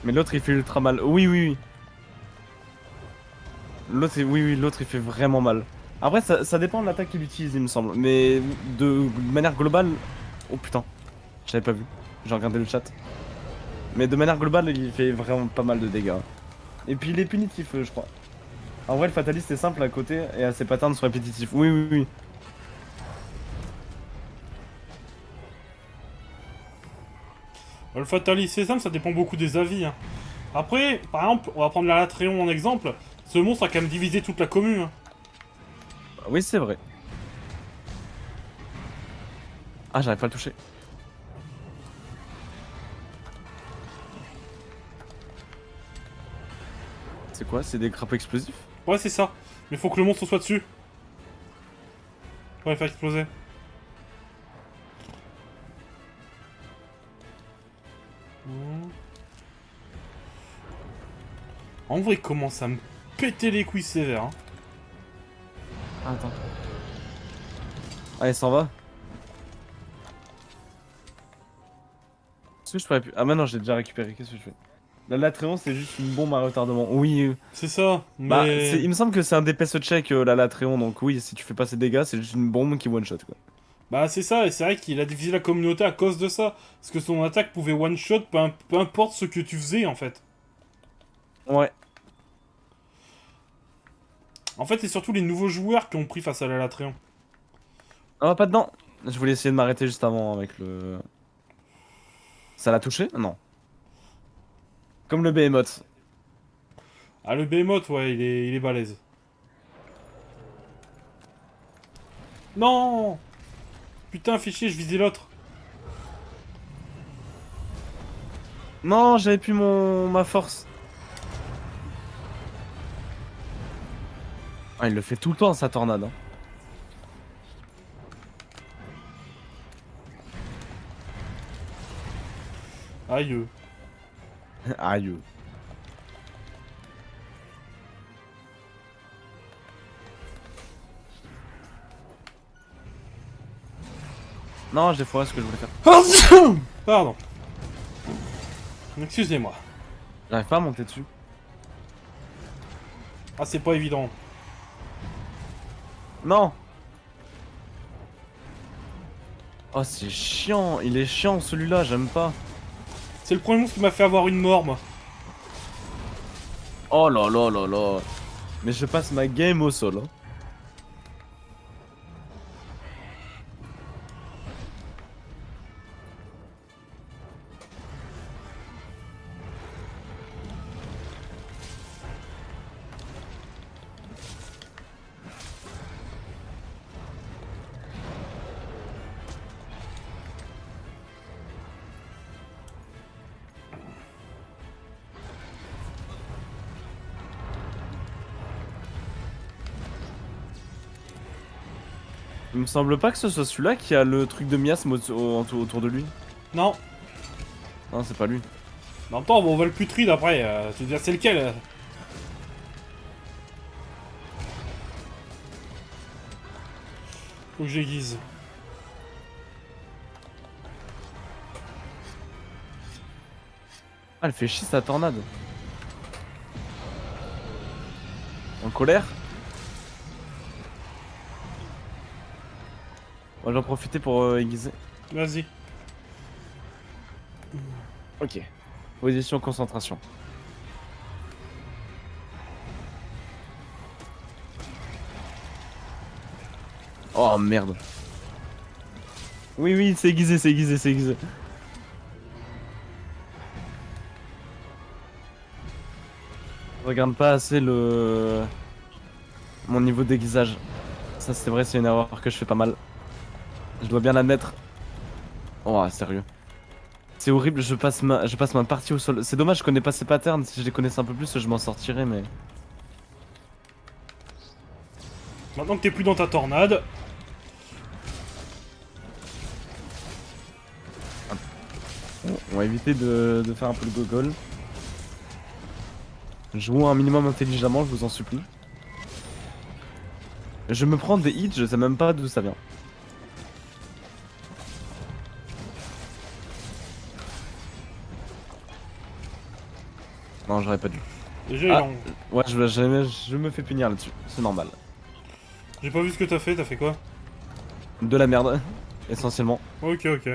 S2: Mais l'autre il fait ultra mal. Oui, oui, oui. L'autre, oui, oui, l'autre il fait vraiment mal. Après, ça dépend de l'attaque qu'il utilise, il me semble. Mais de manière globale. Oh putain, j'avais pas vu. J'ai regardé le chat. Mais de manière globale, il fait vraiment pas mal de dégâts. Et puis il est punitif, je crois. En vrai, le fataliste est simple à côté et ses patterns sont répétitifs. Oui, oui, oui.
S1: Le Fatalis, c'est simple, ça dépend beaucoup des avis. Hein. Après, par exemple, on va prendre la Latréon en exemple. Ce monstre a quand même divisé toute la commune. Hein.
S2: Oui, c'est vrai. Ah, j'arrive pas à le toucher. C'est quoi? C'est des crapauds explosifs?
S1: Ouais, c'est ça. Mais faut que le monstre soit dessus. Ouais, faire exploser. En vrai, il commence à me péter les couilles sévères. Hein.
S2: Attends. Ah, il s'en va. Est-ce que je pourrais plus... Ah, maintenant j'ai déjà récupéré. Qu'est-ce que je fais? La Latréon, c'est juste une bombe à retardement. Oui.
S1: C'est ça,
S2: Bah,
S1: mais...
S2: il me semble que c'est un DPS check, la Latréon. Donc, oui, si tu fais pas ces dégâts, c'est juste une bombe qui one-shot, quoi.
S1: Bah c'est ça, et c'est vrai qu'il a divisé la communauté à cause de ça. Parce que son attaque pouvait one-shot, peu importe ce que tu faisais en fait.
S4: Ouais.
S1: En fait, c'est surtout les nouveaux joueurs qui ont pris face à la Latréon.
S4: Ah, pas dedans. Je voulais essayer de m'arrêter juste avant avec le... Ça l'a touché? Non. Comme le Behemoth.
S1: Ah, le Behemoth, ouais, il est balèze. Non! Putain, fichier, je visais l'autre.
S4: Non, j'avais plus ma force. Ah, il le fait tout le temps, sa tornade. Hein.
S1: Aïe.
S4: Aïe. Non, j'ai foiré ce que je voulais faire.
S1: Pardon. Excusez-moi.
S4: J'arrive pas à monter dessus.
S1: Ah, c'est pas évident.
S4: Non. Oh, c'est chiant. Il est chiant celui-là, j'aime pas.
S1: C'est le premier monstre qui m'a fait avoir une mort, moi.
S4: Oh là là là là. Mais je passe ma game au sol. Hein. Il me semble pas que ce soit celui-là qui a le truc de miasme autour de lui.
S1: Non.
S4: Non, c'est pas lui.
S1: En même temps, on va le putride après. Tu veux dire, c'est lequel Faut que j'aiguise.
S4: Ah, elle fait chier sa tornade. En colère? Moi j'en profitais pour aiguiser.
S1: Vas-y.
S4: Ok. Position concentration. Oh merde. Oui, oui, c'est aiguisé, c'est aiguisé, c'est aiguisé. Je regarde pas assez mon niveau d'aiguisage. Ça, c'est vrai, c'est une erreur que je fais pas mal. Je dois bien l'admettre. Oh, sérieux. C'est horrible, je passe ma partie au sol. C'est dommage, je connais pas ces patterns. Si je les connaissais un peu plus, je m'en sortirais, mais...
S1: Maintenant que t'es plus dans ta tornade.
S4: On va éviter de faire un peu le gogol. Jouons un minimum intelligemment, je vous en supplie. Je me prends des hits, je sais même pas d'où ça vient. Non, j'aurais pas dû.
S1: Déjà,
S4: Ah. Ouais, je me fais punir là-dessus, c'est normal.
S1: j'ai pas vu ce que t'as fait quoi?
S4: De la merde, essentiellement.
S1: Ok, ok.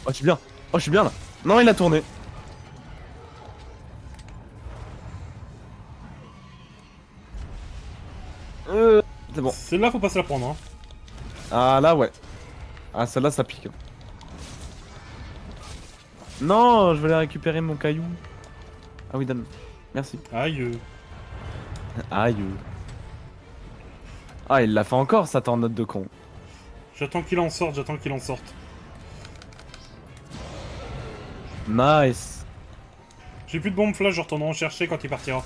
S4: Oh, je suis bien. Oh, je suis bien là. Non, il a tourné. C'est bon.
S1: Celle-là, faut pas se la prendre, hein.
S4: Ah là, ouais. Ah, celle-là, ça pique. Non, je voulais récupérer mon caillou. Ah oui, donne. Merci.
S1: Aïe.
S4: Aïe. Ah, il l'a fait encore, ça tornade de con.
S1: J'attends qu'il en sorte, j'attends qu'il en sorte.
S4: Nice.
S1: J'ai plus de bombe flash, je retournerai en chercher quand il partira.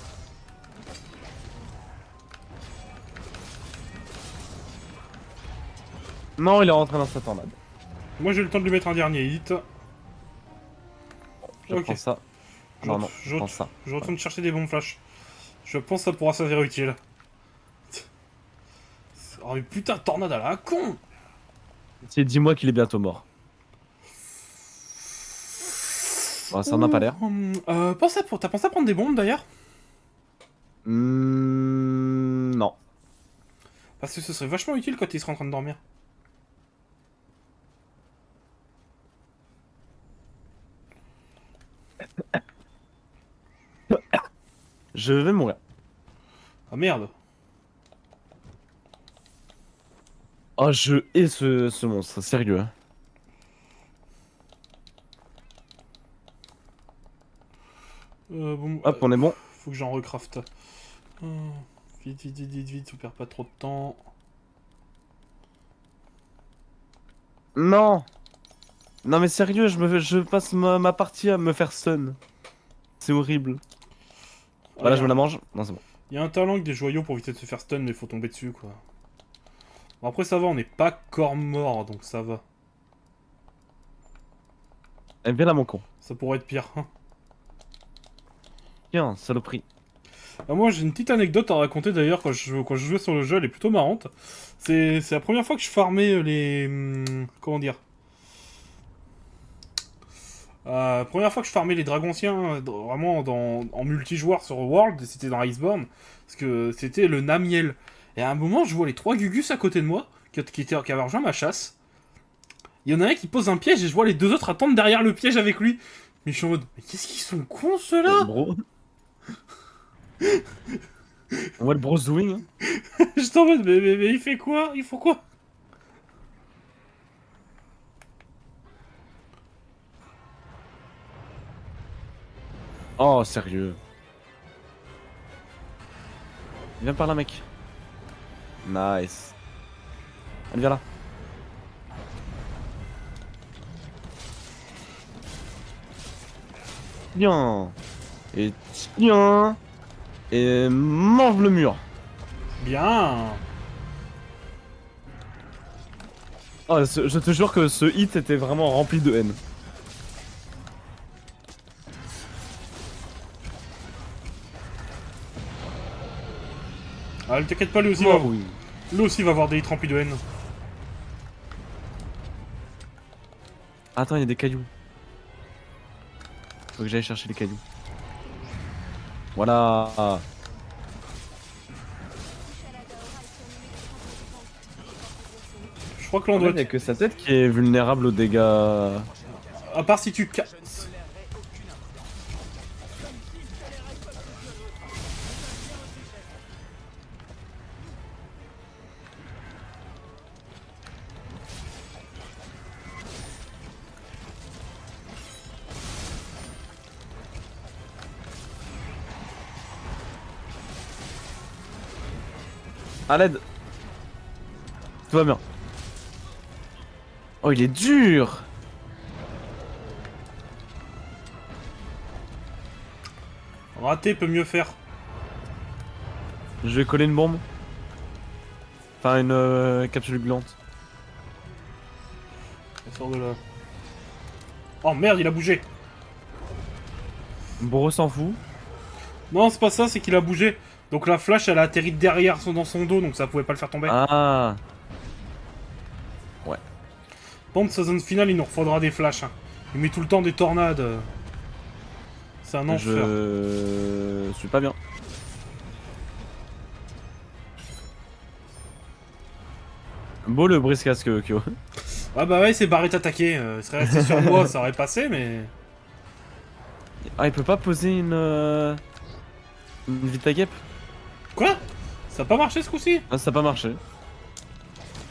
S4: Non, il est rentré dans sa tornade.
S1: Moi, j'ai eu le temps de lui mettre un dernier hit.
S4: Je
S1: Ok.
S4: prends ça. Non, non, je prends ça.
S1: Je retourne chercher des bombes flash. Je pense que ça pourra s'avérer utile. Oh mais putain, tornade à la con!
S4: Tiens, dis-moi qu'il est bientôt mort. Bon, ça n'a pas l'air.
S1: T'as pensé à prendre des bombes d'ailleurs?
S4: Non.
S1: Parce que ce serait vachement utile quand il serait en train de dormir.
S4: Je vais mourir.
S1: Ah merde.
S4: Oh, je hais ce monstre, sérieux.
S1: Bon,
S4: Hop, on est bon.
S1: faut que j'en recrafte. Vite, vite, vite, vite, vite, on perd pas trop de temps.
S4: Non. Non mais sérieux, je passe ma partie à me faire stun. C'est horrible. Voilà, je me la mange. Non, c'est bon.
S1: Il y a un talent avec des joyaux pour éviter de se faire stun, mais faut tomber dessus, quoi. Bon, après, ça va, on n'est pas corps mort, donc ça va.
S4: Eh, viens là, mon con.
S1: Ça pourrait être pire. Hein.
S4: Tiens, saloperie.
S1: Ah, moi, j'ai une petite anecdote à raconter, d'ailleurs, quand je jouais sur le jeu, elle est plutôt marrante. C'est la première fois que je farmais les... comment dire première fois que je farmais les dragons-anciens, vraiment en multijoueur sur World, c'était dans Iceborne, parce que c'était le Namiel. Et à un moment, je vois les 3 Gugus à côté de moi, qui avaient rejoint ma chasse. Il y en a un qui pose un piège et je vois les 2 autres attendre derrière le piège avec lui. Mais je suis en mode, mais qu'est-ce qu'ils sont cons ceux-là?
S4: Bro. On voit le bro doing. Hein.
S1: J'étais en mode, mais il fait quoi? Il faut quoi?
S4: Oh, sérieux. Viens par là, mec. Nice. Allez, viens là. Tiens. Et tiens. Et mange le mur.
S1: Bien.
S4: Oh, je te jure que ce hit était vraiment rempli de haine.
S1: Ah, t'inquiète pas,
S4: Oh, oui.
S1: lui aussi va avoir des hits remplis de haine.
S4: Attends, il y a des cailloux. Faut que j'aille chercher les cailloux. Voilà.
S1: Je crois que l'on
S4: Il
S1: doit...
S4: y a que sa tête qui est vulnérable aux dégâts.
S1: À part si tu casses...
S4: À l'aide. Tout va bien. Oh, il est dur.
S1: Raté peut mieux faire.
S4: Je vais coller une bombe. Enfin, une capsule gluante.
S1: Elle sort de là. Oh merde, il a bougé.
S4: Bro s'en fout.
S1: Non, c'est pas ça, c'est qu'il a bougé. Donc la flash, elle a atterri derrière dans son dos, donc ça pouvait pas le faire tomber.
S4: Ah.
S1: Bon, de sa zone finale, il nous refaudra des flashs. Hein. Il met tout le temps des tornades. C'est un enfer.
S4: Je suis pas bien. Beau le briscasque, Kyo.
S1: Ah bah ouais, c'est barré t'attaquer. Il serait resté sur moi, ça aurait passé, mais...
S4: Ah, il peut pas poser une Vita Gap.
S1: Quoi? Ça a pas marché ce coup-ci?
S4: Ah, ça a pas marché.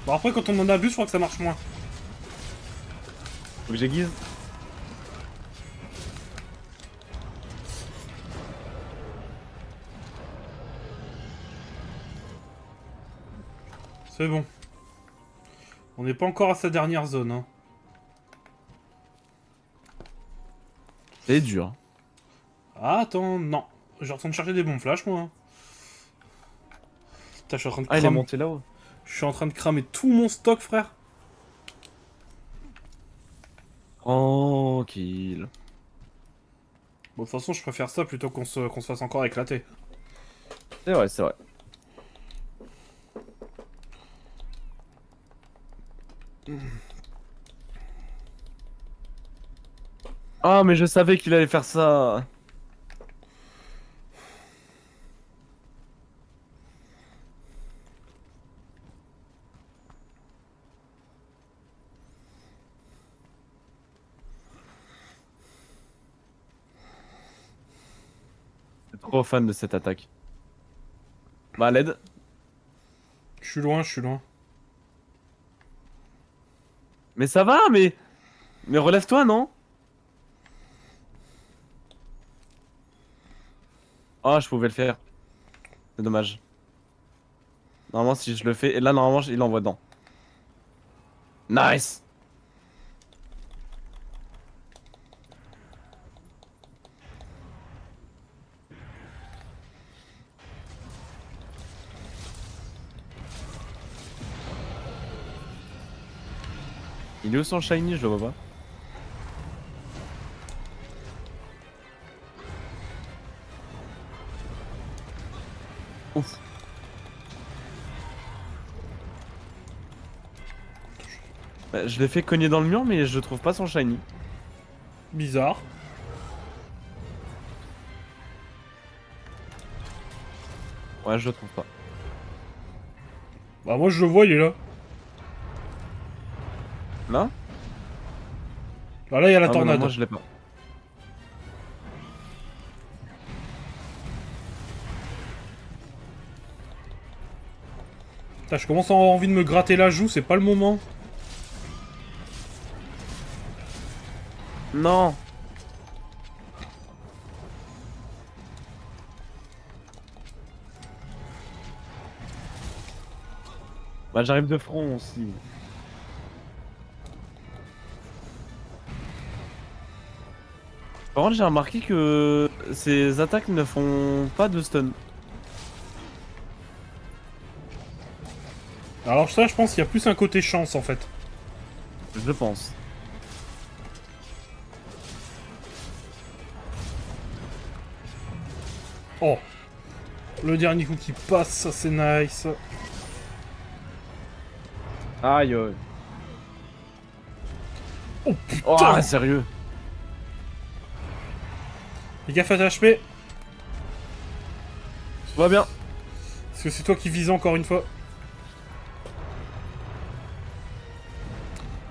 S1: Bon après, quand on en abuse, je crois que ça marche moins.
S4: Faut que j'aiguise.
S1: C'est bon. On n'est pas encore à sa dernière zone. Hein.
S4: C'est dur.
S1: Ah, attends, non. J'ai en train de chercher des bombes flash, moi. Hein. Putain, je suis en train de
S4: Ah, il est
S1: cramer...
S4: monté là-haut.
S1: Je suis en train de cramer tout mon stock, frère.
S4: Tranquille.
S1: Bon, de toute façon, je préfère ça plutôt qu'on se fasse encore éclater.
S4: C'est vrai, c'est vrai. Ah, mais je savais qu'il allait faire ça. suis trop fan de cette attaque. Bah, l'aide.
S1: Je suis loin, je suis loin.
S4: Mais ça va, mais. Mais relève-toi, non? Oh, je pouvais le faire. C'est dommage. Normalement, si je le fais. Et là, normalement, il envoie dedans. Nice! Il est où son shiny? Je le vois pas. Ouf. Bah, je l'ai fait cogner dans le mur, mais je trouve pas son shiny.
S1: Bizarre.
S4: Ouais, je le trouve pas.
S1: Bah moi je le vois, il est là.
S4: Là?
S1: Bah là il y a la
S4: Ah, bah non,
S1: tornade.
S4: moi je l'ai pas.
S1: Putain, je commence à avoir envie de me gratter la joue, c'est pas le moment.
S4: Non! Bah j'arrive de front aussi. Par contre j'ai remarqué que ces attaques ne font pas de stun.
S1: Alors ça je pense qu'il y a plus un côté chance en fait.
S4: Je pense.
S1: Oh. Le dernier coup qui passe, ça c'est nice.
S4: Aïe aïe.
S1: Oh putain.
S4: Oh sérieux?
S1: Fais gaffe à ta HP.
S4: Tout va bien.
S1: Parce que c'est toi qui visais encore une fois.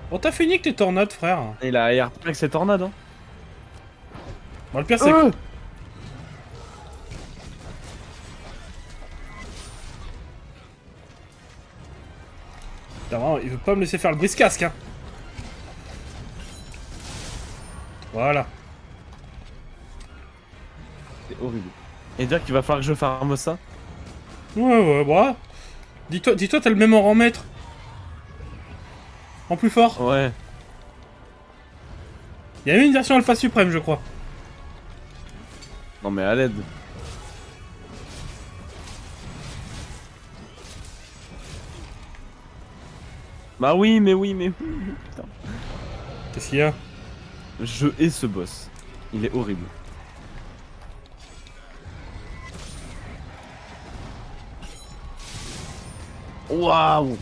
S1: Oh t'as fini que tes tornades frère.
S4: Il a repris avec ses tornades hein.
S1: Bah, le pire c'est Putain, vraiment, il veut pas me laisser faire le brise-casque hein. Voilà.
S4: C'est horrible. Et dire qu'il va falloir que je farme ça?
S1: Ouais, bah. Dis-toi, t'as le même en maître. En plus fort.
S4: Ouais.
S1: Il y a eu une version Alpha Suprême, je crois.
S4: Non mais à l'aide. Bah oui, mais oui, mais oui. Putain.
S1: Qu'est-ce qu'il y a?
S4: Je hais ce boss. Il est horrible. Waouh!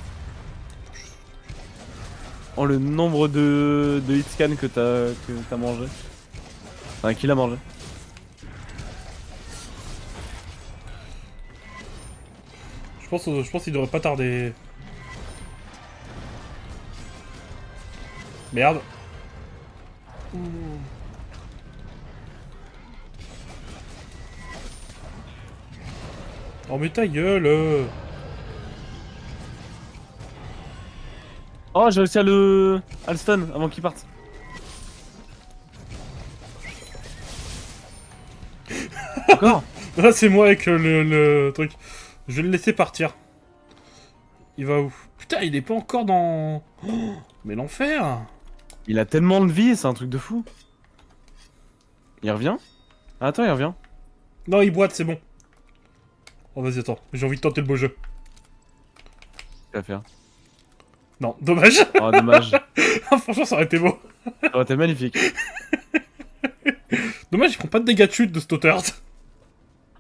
S4: Oh le nombre de hitscan que t'as mangé. Enfin qu'il a mangé.
S1: Je pense qu'il devrait pas tarder. Merde. Oh mais ta gueule.
S4: Oh j'ai réussi à le stun avant qu'il parte. Encore?
S1: Là c'est moi avec le truc. Je vais le laisser partir. Il va où? Putain, il est pas encore dans... Oh, mais l'enfer.
S4: Il a tellement de vie, c'est un truc de fou. Il revient? Ah, attends, il revient.
S1: Non, il boite, c'est bon. Oh vas-y, attends. J'ai envie de tenter le beau jeu.
S4: Qu'à faire?
S1: Non, dommage.
S4: Oh dommage.
S1: Ah, franchement, ça aurait été beau.
S4: Ça aurait été magnifique.
S1: Dommage, il prend pas de dégâts de chute de Stothard.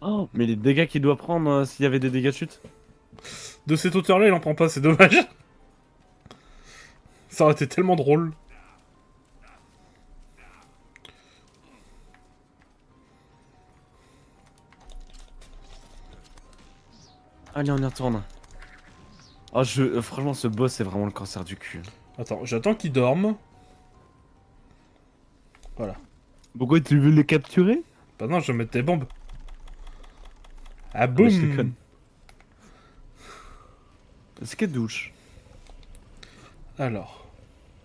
S4: Oh, mais les dégâts qu'il doit prendre s'il y avait des dégâts de chute.
S1: De cette hauteur-là, il en prend pas, c'est dommage. Ça aurait été tellement drôle.
S4: Allez, on y retourne. Oh, franchement, ce boss, c'est vraiment le cancer du cul.
S1: Attends, j'attends qu'il dorme. Voilà.
S4: Pourquoi tu veux le capturer?
S1: Bah non, je vais mettre des bombes. Ah
S4: mais je
S1: boum.
S4: déconne. Est-ce qu'elle douche?
S1: Alors.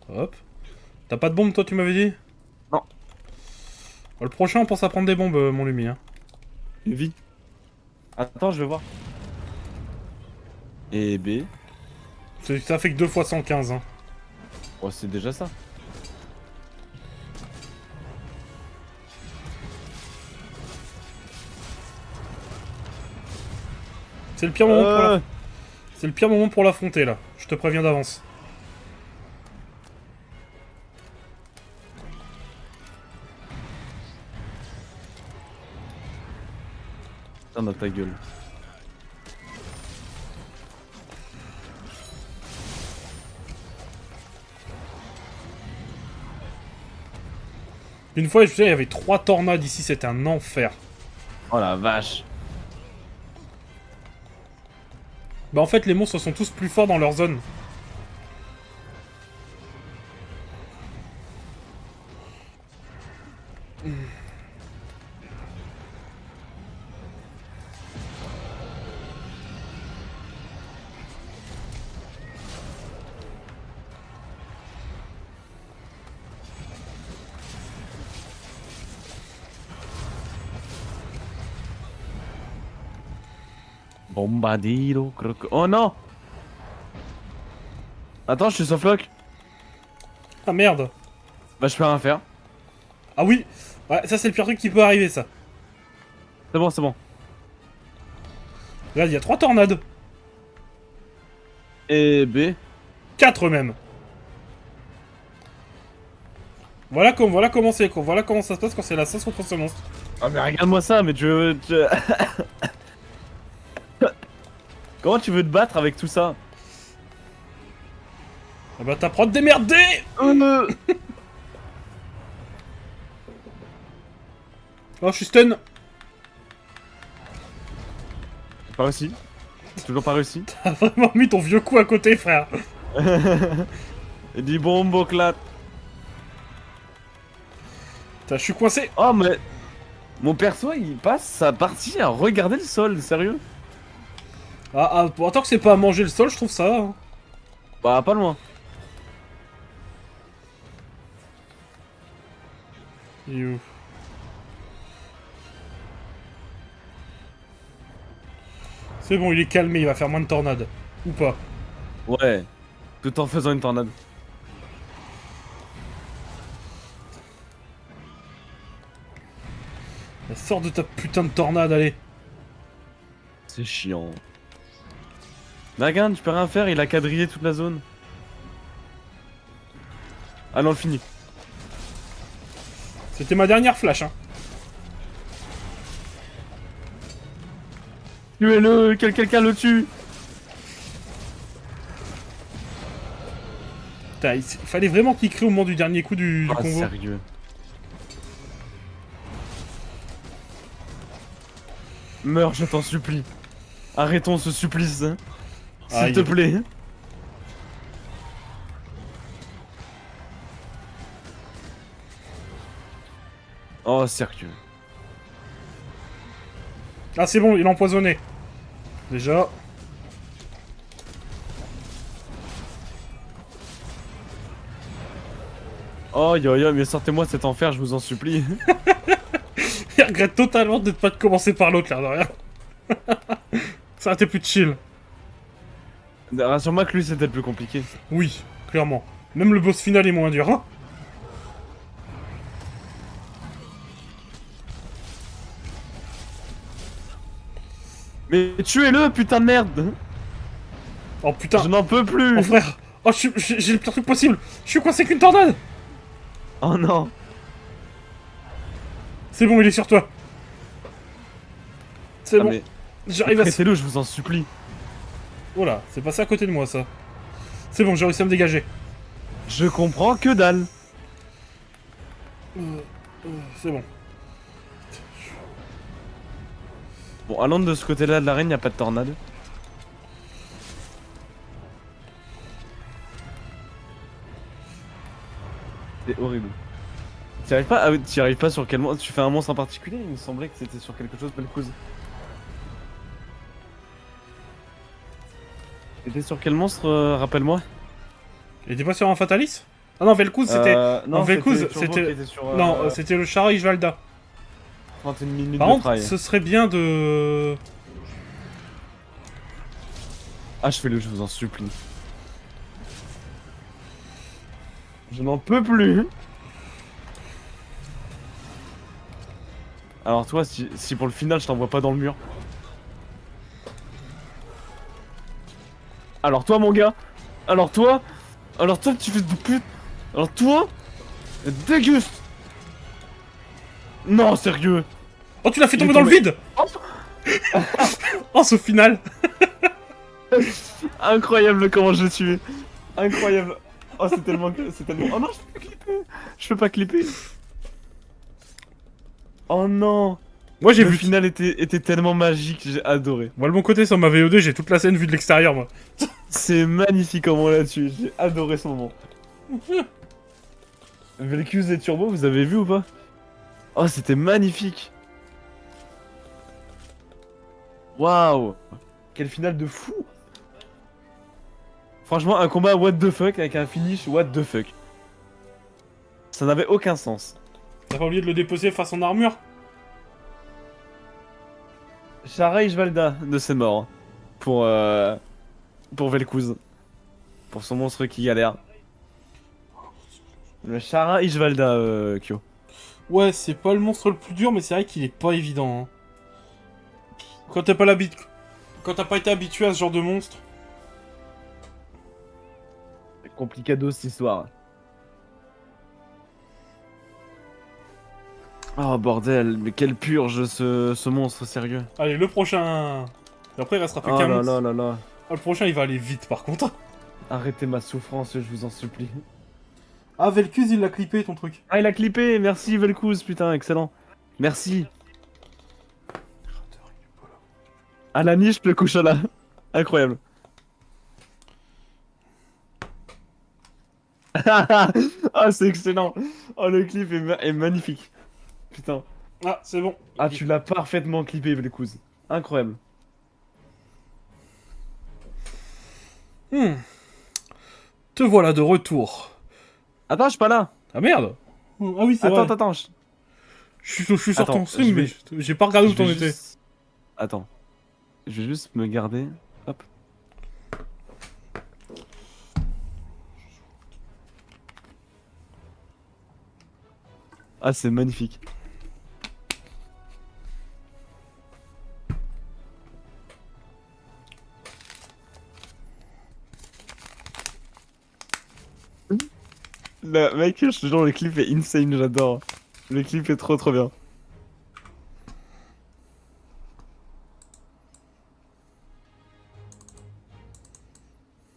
S1: Hop. T'as pas de bombe, toi, tu m'avais dit?
S4: Non.
S1: Le prochain, on pense à prendre des bombes, mon Lumi. Hein.
S4: Une vie. Attends, je vais voir. Et B.
S1: Ça fait que 2 fois 115. Hein.
S4: Oh, c'est déjà ça.
S1: C'est le pire moment pour
S4: Euh.
S1: C'est le pire moment pour l'affronter, là. Je te préviens d'avance.
S4: Putain, dans ta gueule.
S1: Une fois, je me souviens, il y avait 3 tornades ici, c'était un enfer.
S4: Oh la vache.
S1: Bah en fait, les monstres sont tous plus forts dans leur zone.
S4: Bombadilo, croco. Oh non! Attends, je suis sur floc.
S1: Ah merde.
S4: Bah, je peux rien faire.
S1: Ah oui. Ouais, ça c'est le pire truc qui peut arriver, ça.
S4: C'est bon, c'est bon.
S1: Là, il y a 3 tornades.
S4: Et B.
S1: 4 même. Voilà comment ça se passe quand c'est la sauce contre ce monstre.
S4: Ah, mais regarde-moi ça, mais Comment tu veux te battre avec tout ça?
S1: Ah bah t'apprends à te démerder. Oh, je suis stun.
S4: J'ai pas réussi. J'ai toujours pas réussi.
S1: T'as vraiment mis ton vieux coup à côté, frère.
S4: Et dit bombo clat.
S1: Putain, je suis coincé.
S4: Oh, mais. Mon perso, il passe sa partie à regarder le sol, sérieux?
S1: Bon, tant que c'est pas à manger le sol, je trouve ça. Hein.
S4: Bah, pas loin.
S1: You. C'est bon, il est calmé, il va faire moins de tornades. Ou pas.
S4: Ouais. Tout en faisant une tornade.
S1: Sors de ta putain de tornade, allez.
S4: C'est chiant. Mais regarde, tu peux rien faire, il a quadrillé toute la zone. Ah non, fini.
S1: C'était ma dernière flash, hein.
S4: Tuez-le, quelqu'un le tue.
S1: Putain, il fallait vraiment qu'il crie au moment du dernier coup du
S4: Ah,
S1: convo.
S4: sérieux. Meurs, je t'en supplie. Arrêtons ce supplice. Hein. S'il
S1: Aïe.
S4: te plaît. Oh, sérieux.
S1: Ah, c'est bon, il est empoisonné. Déjà.
S4: Oh, yo yo, mais sortez-moi cet enfer, je vous en supplie.
S1: Il regrette totalement de ne pas commencer par l'autre, l'air de rien. Ça a été plus chill.
S4: Rassure-moi que lui, c'était le plus compliqué.
S1: Oui, clairement. Même le boss final est moins dur, hein.
S4: Mais tuez-le, putain de merde.
S1: Oh putain.
S4: Je n'en peux plus.
S1: Oh frère. Oh, j'ai le pire truc possible. Je suis coincé qu'une tornade.
S4: Oh non.
S1: C'est bon, il est sur toi. C'est
S4: Ah,
S1: bon.
S4: mais
S1: J'arrive à...
S4: prêtez-le, je vous en supplie.
S1: Oh là, c'est passé à côté de moi, ça. C'est bon, j'ai réussi à me dégager.
S4: Je comprends que dalle.
S1: C'est bon.
S4: Bon, allons de ce côté-là de l'arène, y a pas de tornade. C'est horrible. T'y arrives pas sur quel monstre? Tu fais un monstre en particulier? Il me semblait que c'était sur quelque chose de cause. T'étais sur quel monstre, rappelle-moi?
S1: Il était pas sur un Fatalis? Ah non, Vel'Koz, c'était...
S4: Non,
S1: Vel'Koz,
S4: Turbo
S1: c'était-
S4: qui était sur,
S1: Non, c'était le Chara Ishvalda.
S4: 31 minutes
S1: Par
S4: de
S1: contre,
S4: travail.
S1: ce serait bien de...
S4: Achevez-le, je vous en supplie. Je n'en peux plus. Alors toi, si pour le final je t'envoie pas dans le mur. Alors toi mon gars. Alors toi tu fais de pute. Alors toi, déguste. Non, sérieux.
S1: Oh, tu l'as fait
S4: Il est
S1: tomber dans le
S4: tombé.
S1: vide. Oh, ce final.
S4: Incroyable comment je l'ai tué. Incroyable. Oh, c'est tellement... Oh non, je peux pas clipper. Je peux pas clipper. Oh non.
S1: Moi, j'ai
S4: Le
S1: vu...
S4: final était tellement magique, j'ai adoré.
S1: Moi, de mon côté, sur ma VO2, j'ai toute la scène vue de l'extérieur, moi.
S4: C'est magnifique comment on l'a tué, j'ai adoré ce moment. Vel'Koz et Turbo, vous avez vu ou pas? Oh, c'était magnifique. Waouh. Quel final de fou. Franchement, un combat what the fuck avec un finish what the fuck. Ça n'avait aucun sens.
S1: T'as pas oublié de le déposer face en armure?
S4: Chara Ishvalda de ses morts. Pour Vel'Koz. Pour son monstre qui galère. Le Chara Ishvalda, Kyo.
S1: Ouais, c'est pas le monstre le plus dur, mais c'est vrai qu'il est pas évident. Hein. Quand t'as pas l'habitude... Quand t'as pas été habitué à ce genre de monstre...
S4: C'est complicado cette histoire. Oh bordel, mais quelle purge ce monstre, sérieux.
S1: Allez, le prochain... Et après, il restera plus
S4: Oh
S1: qu'un
S4: là
S1: monstre.
S4: là là là.
S1: Ah, le prochain, il va aller vite, par contre.
S4: Arrêtez ma souffrance, je vous en supplie.
S1: Ah, Vel'Koz, il l'a clippé, ton truc.
S4: Ah, il a clippé, merci Vel'Koz, putain, excellent. Merci. À la niche, le Kushala. Incroyable. Ah, c'est excellent. Oh, le clip est magnifique. Putain.
S1: Ah, c'est bon.
S4: Ah, tu l'as parfaitement clippé, Vel'Koz. Incroyable.
S1: Te voilà de retour.
S4: Attends, je suis pas là.
S1: Ah, merde. Ah oui, c'est
S4: Attends,
S1: vrai.
S4: attends,
S1: Je suis sorti
S4: Attends,
S1: en stream,
S4: je
S1: mais
S4: vais-
S1: j'ai pas regardé où
S4: je vais
S1: t'en étais.
S4: juste- Attends. Je vais juste me garder. Hop. Ah, c'est magnifique. Mec, je te jure, le clip est insane, j'adore. Le clip est trop bien.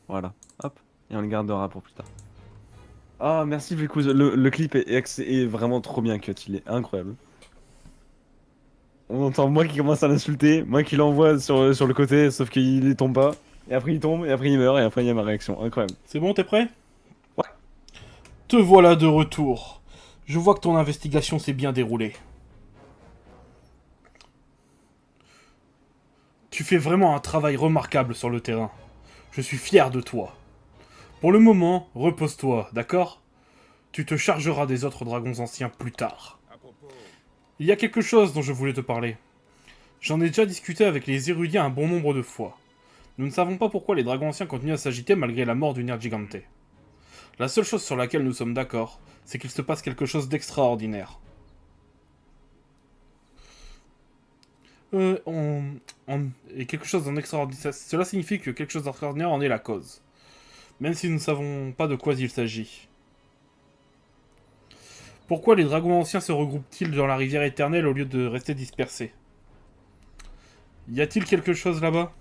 S4: Voilà, hop, et on le gardera pour plus tard. Ah, merci Vel'Koz, le clip est vraiment trop bien cut, il est incroyable. On entend moi qui commence à l'insulter, moi qui l'envoie sur le côté, sauf qu'il ne tombe pas. Et après il tombe, et après il meurt, et après il y a ma réaction, incroyable.
S1: C'est bon, t'es prêt?
S4: Ouais.
S1: Te voilà de retour. Je vois que ton investigation s'est bien déroulée. Tu fais vraiment un travail remarquable sur le terrain. Je suis fier de toi. Pour le moment, repose-toi, d'accord? Tu te chargeras des autres dragons anciens plus tard. Il y a quelque chose dont je voulais te parler. J'en ai déjà discuté avec les érudits un bon nombre de fois. Nous ne savons pas pourquoi les dragons anciens continuent à s'agiter malgré la mort du Nerf Gigante. La seule chose sur laquelle nous sommes d'accord, c'est qu'il se passe quelque chose d'extraordinaire. Et quelque chose d'extraordinaire. Cela signifie que quelque chose d'extraordinaire en est la cause. Même si nous ne savons pas de quoi il s'agit. Pourquoi les dragons anciens se regroupent-ils dans la rivière éternelle au lieu de rester dispersés? Y a-t-il quelque chose là-bas?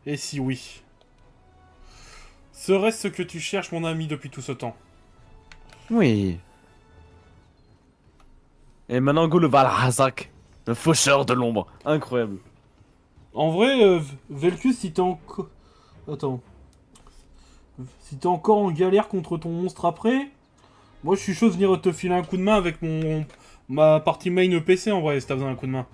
S1: Et si oui? Serait-ce ce que tu cherches, mon ami, depuis tout ce temps?
S4: Oui. Et maintenant go le Valhazak, le faucheur de l'ombre, incroyable.
S1: En vrai, Vel'Koz, si t'es encore... Attends. Si t'es encore en galère contre ton monstre après, moi je suis chaud de venir te filer un coup de main avec ma partie main PC en vrai, si t'as besoin d'un coup de main.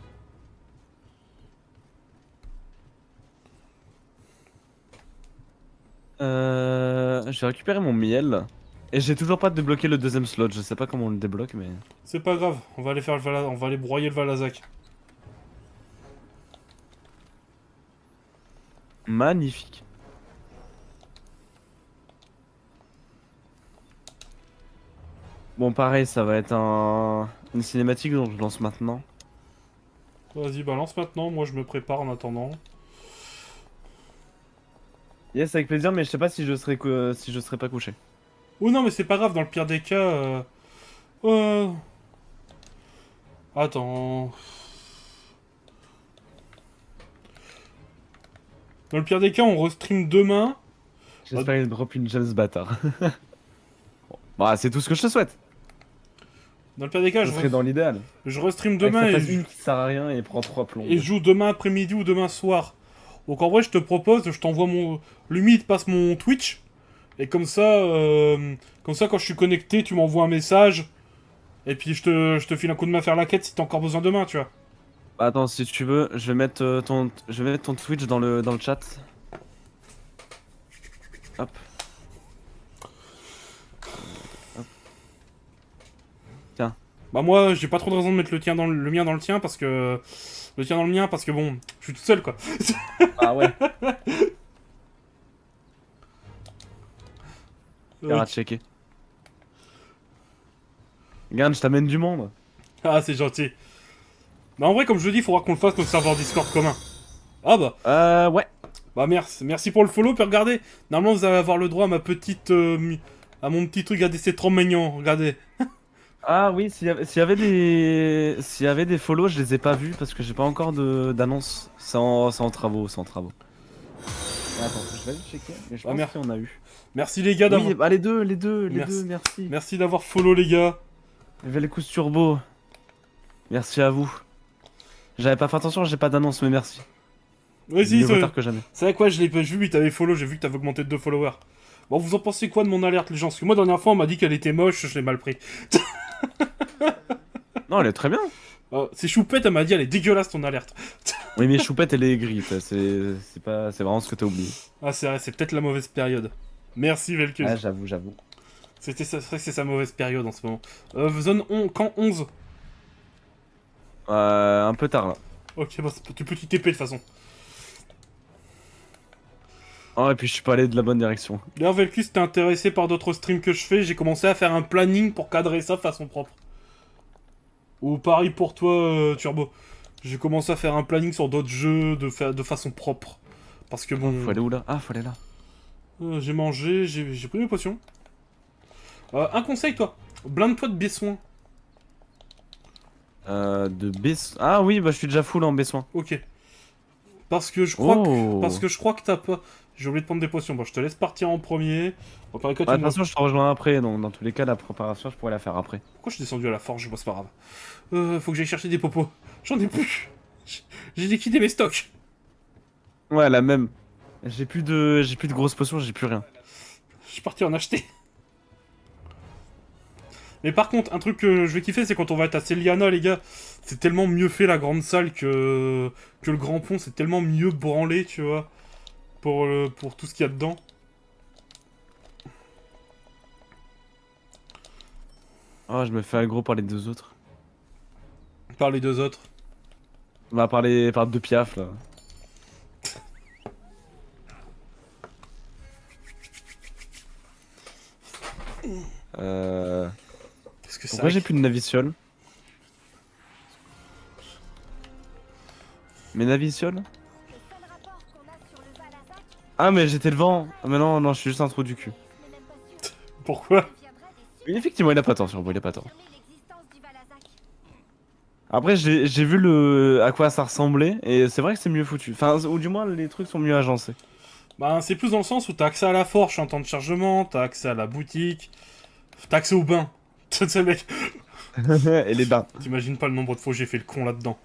S4: J'ai récupéré mon miel. Et j'ai toujours pas débloqué le deuxième slot. Je sais pas comment on le débloque, mais.
S1: C'est pas grave, on va aller faire on va aller broyer le Valazac.
S4: Magnifique. Bon, pareil, ça va être une cinématique, donc je lance maintenant.
S1: Vas-y, balance maintenant, moi je me prépare en attendant.
S4: Yes, avec plaisir, mais je sais pas si si je serai pas couché.
S1: Oh non, mais c'est pas grave, dans le pire des cas... euh, Attends... Dans le pire des cas, on restream demain.
S4: J'espère qu'il drop une James bâtard. Bah, c'est tout ce que je te souhaite.
S1: Dans le pire des cas,
S4: Ce serait dans l'idéal.
S1: je restream
S4: Avec
S1: demain
S4: sa
S1: et
S4: phase une qui sert à rien et prend 3 plombs.
S1: je joue demain après-midi ou demain soir. Donc en vrai, je te propose, je t'envoie mon... Limite, passe mon Twitch. Et comme ça, quand je suis connecté, tu m'envoies un message. Et puis je te file un coup de main faire la quête si t'as encore besoin demain, tu vois.
S4: Bah, attends, si tu veux, je vais mettre je vais mettre ton Twitch dans le chat. Hop. Hop. Tiens.
S1: Bah moi, j'ai pas trop de raison de mettre le mien dans le tien parce que... Le tien dans le mien parce que bon, je suis tout seul, quoi.
S4: Ah ouais.
S1: Euh,
S4: À checker. Regarde, je t'amène du monde.
S1: Ah, c'est gentil. Mais en vrai, comme je le dis, il faudra qu'on le fasse notre serveur Discord commun. Ah bah...
S4: Ouais.
S1: Bah merci pour le follow, puis regardez. Normalement, vous allez avoir le droit à ma petite... à mon petit truc, regardez, c'est trop mignon, regardez.
S4: Ah oui, s'il y avait des follow, je les ai pas vus parce que j'ai pas encore d'annonce. C'est en travaux, c'est en travaux. Attends, je vais aller checker, mais je
S1: Ah,
S4: pense
S1: merde.
S4: qu'on a eu.
S1: Merci les gars d'avoir...
S4: Oui, bah les deux,
S1: Merci.
S4: merci.
S1: Merci d'avoir follow les gars.
S4: Velcous Turbo. Merci à vous. J'avais pas fait attention, j'ai pas d'annonce, mais merci.
S1: Vas-y,
S4: Mieux vaut tard que jamais.
S1: c'est vrai quoi, je l'ai pas vu, mais t'avais follow, j'ai vu que t'avais augmenté de 2 followers. Bon, vous en pensez quoi de mon alerte, les gens? Parce que moi, la dernière fois, on m'a dit qu'elle était moche, je l'ai mal pris.
S4: Non, elle est très bien.
S1: C'est Choupette, elle m'a dit, elle est dégueulasse ton alerte.
S4: Oui, mais Choupette, elle est aigrie. C'est vraiment ce que t'as oublié.
S1: Ah, c'est vrai, c'est peut-être la mauvaise période. Merci Velkus.
S4: Ah, j'avoue.
S1: C'est vrai que c'est sa mauvaise période en ce moment. Zone camp 11.
S4: Un peu tard là.
S1: Ok, bah, tu peux TP de toute façon.
S4: Oh, et puis je suis pas allé de la bonne direction.
S1: D'ailleurs, Velkus, t'es intéressé par d'autres streams que je fais, j'ai commencé à faire un planning pour cadrer ça de façon propre. Ou pareil pour toi, Turbo. J'ai commencé à faire un planning sur d'autres jeux de façon propre. Parce que bon...
S4: Faut aller où là? Ah, faut aller là.
S1: J'ai mangé, j'ai pris mes potions. Un conseil, toi. Blinde-toi de besoin.
S4: Ah oui, bah je suis déjà full en besoin.
S1: Ok. Parce que je crois
S4: Oh.
S1: que t'as pas... J'ai oublié de prendre des potions. Bon, je te laisse partir en premier. Bon, par les cas,
S4: De toute façon, je te rejoins après, donc dans tous les cas, la préparation, je pourrais la faire après.
S1: Pourquoi je suis descendu à la forge? Bon, c'est pas grave. Faut que j'aille chercher des popos. J'en ai plus. J'ai liquidé mes stocks.
S4: Ouais, la même. J'ai plus de grosses potions, j'ai plus rien.
S1: Je suis parti en acheter. Mais par contre, un truc que je vais kiffer, c'est quand on va être à Celiana, les gars. C'est tellement mieux fait la grande salle que le grand pont. C'est tellement mieux branlé, tu vois. Pour tout ce qu'il y a dedans.
S4: Oh, je me fais aggro par les deux autres.
S1: Par les deux autres.
S4: Bah, par deux piafs là.
S1: Qu'est-ce que c'est?
S4: Pourquoi j'ai plus de naviciole? Mes navicioles? Ah, mais j'étais le vent. Ah, mais non, je suis juste un trou du cul.
S1: Pourquoi?
S4: Oui, effectivement, il a pas tort, sur il a pas tort. Après, j'ai vu à quoi ça ressemblait, et c'est vrai que c'est mieux foutu. Enfin, ou du moins, les trucs sont mieux agencés.
S1: Bah, c'est plus dans le sens où t'as accès à la forge en temps de chargement, t'as accès à la boutique, t'as accès au bain. C'est ça, mec.
S4: Et les bains.
S1: T'imagines pas le nombre de fois où j'ai fait le con là-dedans.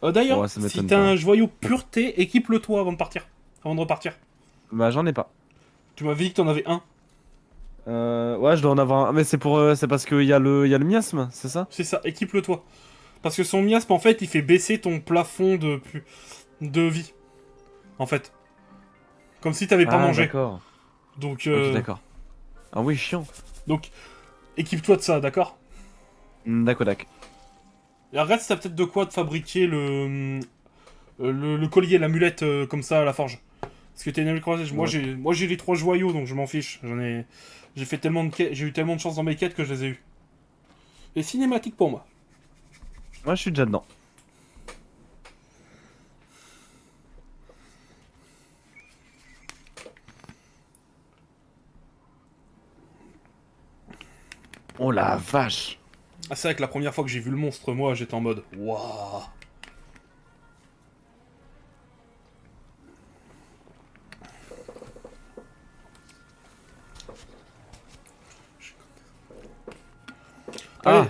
S1: D'ailleurs,
S4: Ouais, ça m'étonne
S1: si t'as
S4: pas.
S1: un joyau pureté, équipe-le toi avant de partir. Avant de repartir.
S4: Bah, j'en ai pas.
S1: Tu m'avais dit que t'en avais un.
S4: Ouais, je dois en avoir un. Mais c'est parce qu'il y a le miasme, c'est ça?
S1: C'est ça, équipe-le toi. Parce que son miasme, en fait, il fait baisser ton plafond de vie. En fait. Comme si t'avais pas mangé.
S4: D'accord.
S1: Donc,
S4: Ok, d'accord. Ah oui, chiant.
S1: donc, équipe-toi de ça, d'accord?
S4: D'accord, d'accord.
S1: Et regarde si t'as peut-être de quoi te fabriquer le collier, l'amulette comme ça à la forge. Parce que t'es une croisée. Moi, j'ai les 3 joyaux, donc je m'en fiche. J'ai fait tellement de j'ai eu tellement de chance dans mes quêtes que je les ai eu. Et cinématique pour moi.
S4: Moi, je suis déjà dedans. Oh la vache.
S1: Ah, c'est vrai que la première fois que j'ai vu le monstre, moi, j'étais en mode waouh.
S4: Ah.
S1: Allez.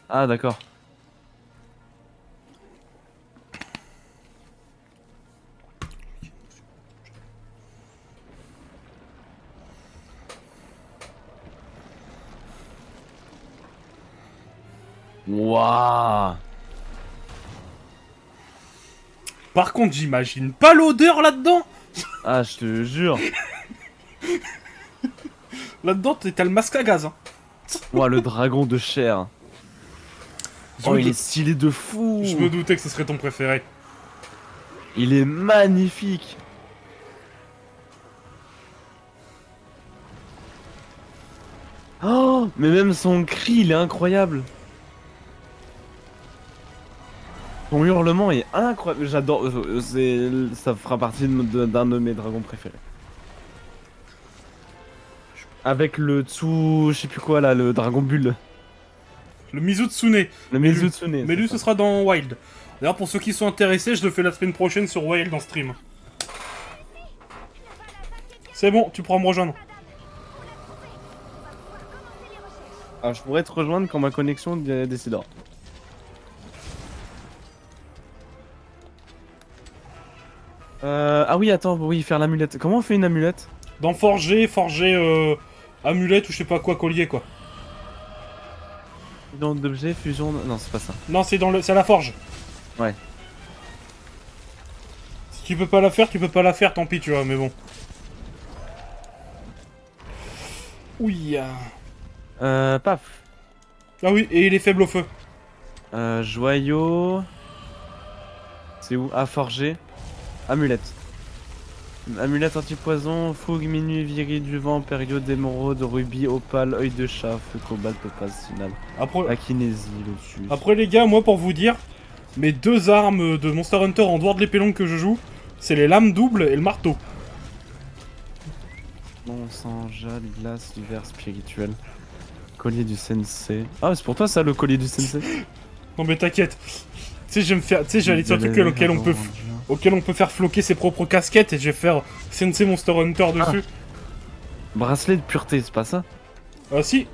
S4: Ah, d'accord. Waouh.
S1: Par contre, j'imagine pas l'odeur là-dedans.
S4: Ah, je te jure.
S1: Là-dedans, t'as le masque à gaz. Hein.
S4: Ouah, le dragon de chair. Oh, il est stylé de fou.
S1: Je me doutais que ce serait ton préféré.
S4: Il est magnifique. Oh, mais même son cri, il est incroyable. Son hurlement est incroyable. J'adore. Ça fera partie d'un de mes dragons préférés. Avec le Tsu, je sais plus quoi là, le dragon bulle.
S1: Le Mizutsune.
S4: Le Mizutsune.
S1: Mais lui, ce sera dans Wild. D'ailleurs, pour ceux qui sont intéressés, je le fais la semaine prochaine sur Wild en stream. C'est bon, tu pourras me rejoindre.
S4: Ah, je pourrais te rejoindre quand ma connexion décidera. Ah oui, attends, oui, faire l'amulette. Comment on fait une amulette?
S1: Dans forger, amulette ou je sais pas quoi, collier quoi.
S4: Fusion d'objets, fusion... Non, c'est pas ça.
S1: Non, c'est à la forge.
S4: Ouais.
S1: Si tu peux pas la faire, tu peux pas la faire, tant pis, tu vois, mais bon. Oui.
S4: Paf.
S1: Ah oui, et il est faible au feu.
S4: Joyau... C'est où? Ah, forger. Amulette. Amulette anti-poison, fougue, minuit, viril du vent, période d'émeraude, rubis, opale, œil de chat, feu, cobalt, topaz, final. Akinésie, lotus.
S1: Après les gars, moi pour vous dire, mes 2 armes de Monster Hunter en dehors de l'épée longue que je joue, c'est les lames doubles et le marteau.
S4: Non, sang, jade, glace, l'hiver spirituel. Collier du sensei. Ah, c'est pour toi ça le collier du sensei?
S1: Non mais t'inquiète. Tu sais, je vais me faire, tu sais, j'allais sur le truc auquel on peut faire floquer ses propres casquettes et je vais faire Sensei Monster Hunter dessus.
S4: Bracelet de pureté, c'est pas ça?
S1: Ah si.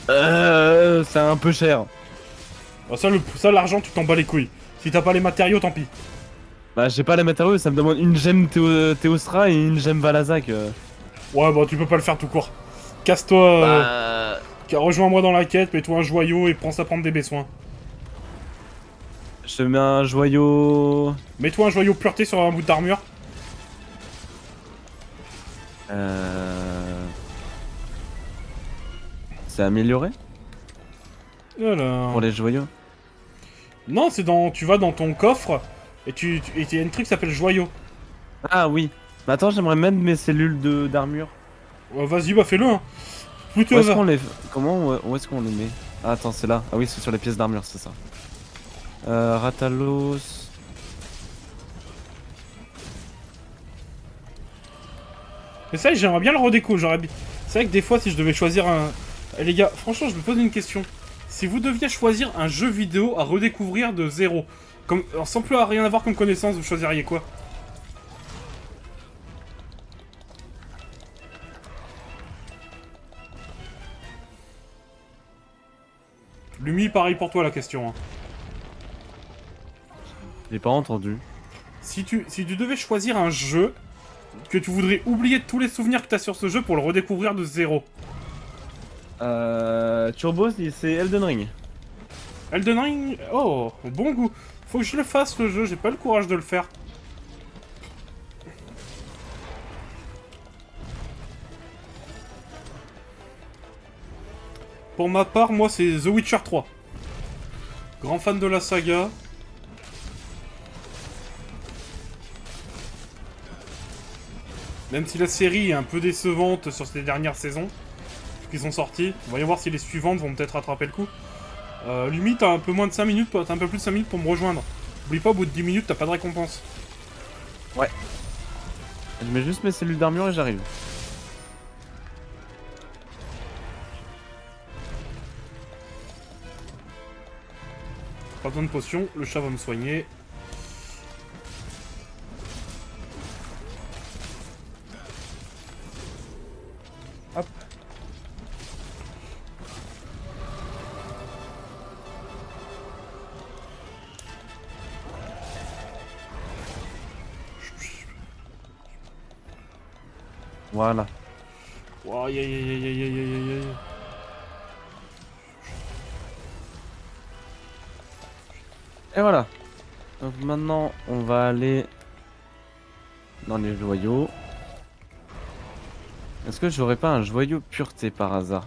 S4: C'est un peu cher.
S1: Ah, ça l'argent tu t'en bats les couilles. Si t'as pas les matériaux, tant pis.
S4: Bah, j'ai pas les matériaux, ça me demande une gemme Théostra et une gemme Valazak.
S1: Ouais, bah tu peux pas le faire tout court. Casse-toi, rejoins-moi dans la quête, mets-toi un joyau et prends à prendre des besoins.
S4: Je te mets un joyau...
S1: Mets-toi un joyau pureté sur un bout d'armure.
S4: C'est amélioré
S1: Alors...
S4: pour les joyaux?
S1: Non, c'est dans... Tu vas dans ton coffre et il y a un truc qui s'appelle joyau.
S4: Ah oui. Mais attends, j'aimerais mettre mes cellules d'armure.
S1: Ouais, vas-y, bah fais-le, hein. Plutôt
S4: Où est-ce qu'on les... Comment... Où est-ce qu'on les met? Ah, attends, c'est là. Ah oui, c'est sur les pièces d'armure, c'est ça. Ratalos...
S1: Mais ça, j'aimerais bien le redéco, C'est vrai que des fois, si je devais choisir un... Eh, les gars, franchement, je me pose une question. Si vous deviez choisir un jeu vidéo à redécouvrir de zéro, sans plus à rien avoir comme connaissance, vous choisiriez quoi? Lumi, pareil pour toi la question. Hein.
S4: J'ai pas entendu.
S1: Si tu devais choisir un jeu que tu voudrais oublier de tous les souvenirs que t'as sur ce jeu pour le redécouvrir de zéro.
S4: Turbo, c'est Elden Ring.
S1: Elden Ring. Oh, bon goût. Faut que je le fasse le jeu, j'ai pas le courage de le faire. Pour ma part, moi c'est The Witcher 3. Grand fan de la saga. Même si la série est un peu décevante sur ces dernières saisons qui sont sorties, voyons voir si les suivantes vont peut-être rattraper le coup. Limite, t'as un peu moins de 5 minutes, t'as un peu plus de 5 minutes pour me rejoindre. Oublie pas, au bout de 10 minutes, t'as pas de récompense.
S4: Ouais. Je mets juste mes cellules d'armure et j'arrive.
S1: Pas besoin de potion, le chat va me soigner. Hop.
S4: Voilà.
S1: Wow, aïe, aïe, aïe, aïe, aïe, aïe, aïe, aïe.
S4: Et voilà. Donc maintenant, on va aller dans les joyaux. Est-ce que j'aurais pas un joyau pureté par hasard?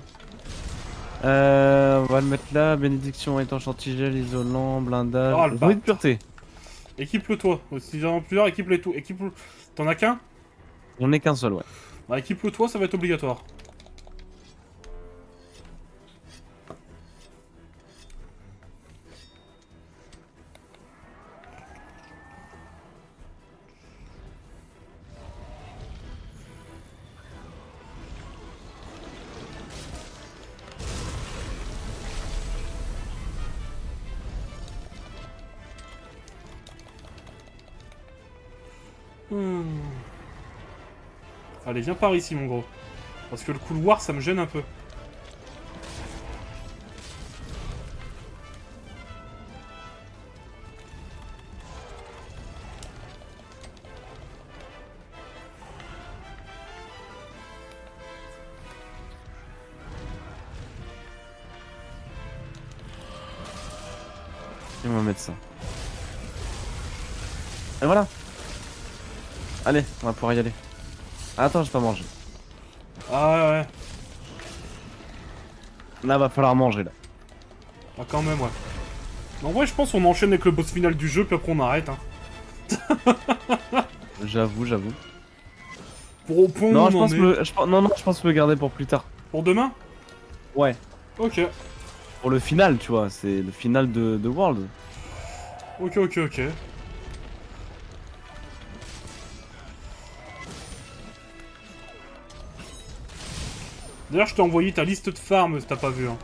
S4: On va le mettre là. Bénédiction, étanche antigel, isolant, blindage.
S1: Oh, le
S4: Joyau de
S1: bâtard.
S4: pureté.
S1: Équipe-le toi. Si j'en ai plusieurs, équipe-les tout. Équipe-le. T'en as qu'un?
S4: J'en ai qu'un seul, ouais.
S1: Bah, équipe-le toi, ça va être obligatoire. Allez, viens par ici, mon gros. Parce que le couloir, ça me gêne un peu.
S4: Et on va mettre ça. Et voilà. Allez, on va pouvoir y aller. Ah, attends, j'ai pas mangé.
S1: Ah ouais, ouais.
S4: Là, va falloir manger, là.
S1: Ah, quand même, ouais. En vrai, je pense qu'on enchaîne avec le boss final du jeu, puis après on arrête, hein.
S4: J'avoue.
S1: Pour au point où
S4: Non,
S1: on
S4: je
S1: en
S4: pense
S1: est.
S4: non, je pense me garder pour plus tard.
S1: Pour demain?
S4: Ouais.
S1: Ok.
S4: Pour le final, tu vois, c'est le final de World.
S1: Ok, ok, ok. D'ailleurs, je t'ai envoyé ta liste de farm si t'as pas vu, hein.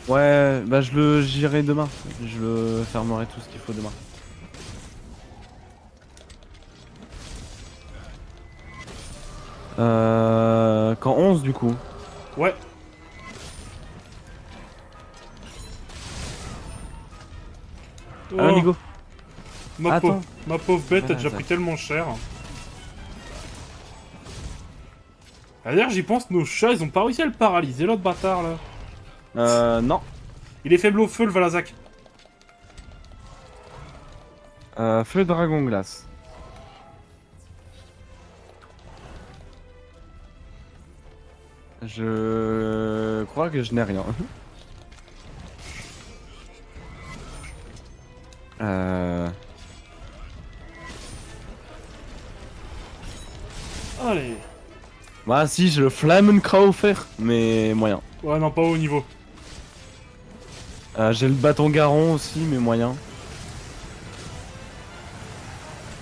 S4: Ouais, bah j'irai demain. Je le fermerai tout ce qu'il faut demain. Quand 11 du coup.
S1: Ouais. Oh,
S4: Allez, Nigo.
S1: ma pauvre bête a
S4: Ouais,
S1: déjà
S4: ça.
S1: pris tellement cher. D'ailleurs, j'y pense, nos chats, ils ont pas réussi à le paralyser, l'autre bâtard, là.
S4: Non.
S1: Il est faible au feu, le Valazak.
S4: Feu dragon glace. Je crois que je n'ai rien.
S1: Allez.
S4: Bah si, j'ai le Flammenkraufer, mais moyen.
S1: Ouais, non, pas au niveau.
S4: J'ai le bâton garon aussi, mais moyen.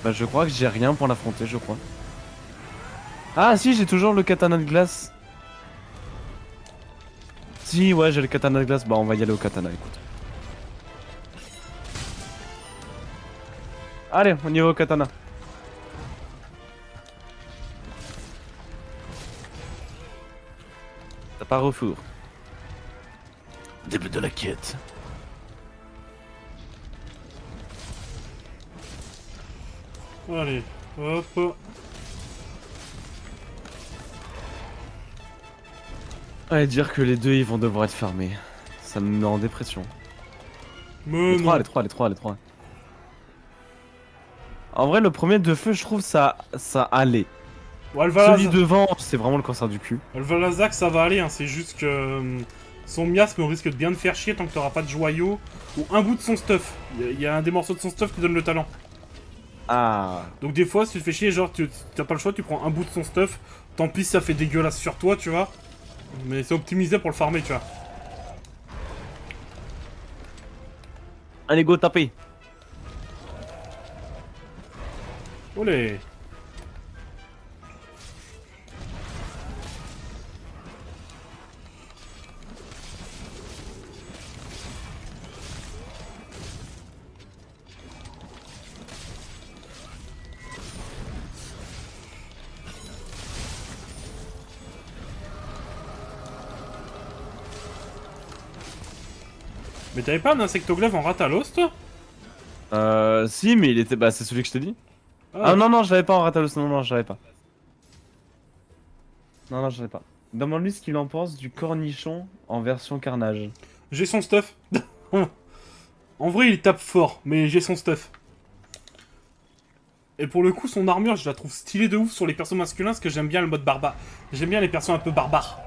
S4: Bah je crois que j'ai rien pour l'affronter, je crois. Ah si, j'ai toujours le katana de glace. Si, ouais, j'ai le katana de glace. Bah on va y aller au katana, écoute. Allez, on y va au katana. T'as pas refour. Début de la quête.
S1: Allez, hop.
S4: Ouais, dire que les deux ils vont devoir être fermés. Ça me met en dépression.
S1: Mais
S4: Les
S1: non.
S4: 3, les 3, les 3, les 3. En vrai, le premier de feu, je trouve ça allait.
S1: Bon,
S4: Celui devant, c'est vraiment le cancer du cul.
S1: Alvalazak, ça va aller, hein. C'est juste que son miasme risque de bien te faire chier tant que t'auras pas de joyau ou un bout de son stuff. Il y a un des morceaux de son stuff qui donne le talent.
S4: Ah.
S1: Donc des fois, si tu te fais chier, genre, t'as pas le choix, tu prends un bout de son stuff. Tant pis, ça fait dégueulasse sur toi, tu vois. Mais c'est optimisé pour le farmer, tu vois.
S4: Allez, go, taper.
S1: Olé. Mais t'avais pas un insectoglaive en Ratalos, toi?
S4: Si, mais il était. Bah, c'est celui que je t'ai dit.
S1: Ah,
S4: Ah non, non, je l'avais pas en Ratalos, non, non, je l'avais pas. Non, non, je l'avais pas. Demande-lui ce qu'il en pense du cornichon en version carnage.
S1: j'ai son stuff. En vrai, il tape fort, mais j'ai son stuff. Et pour le coup, son armure, je la trouve stylée de ouf sur les persos masculins, parce que j'aime bien le mode barbare. J'aime bien les persos un peu barbares.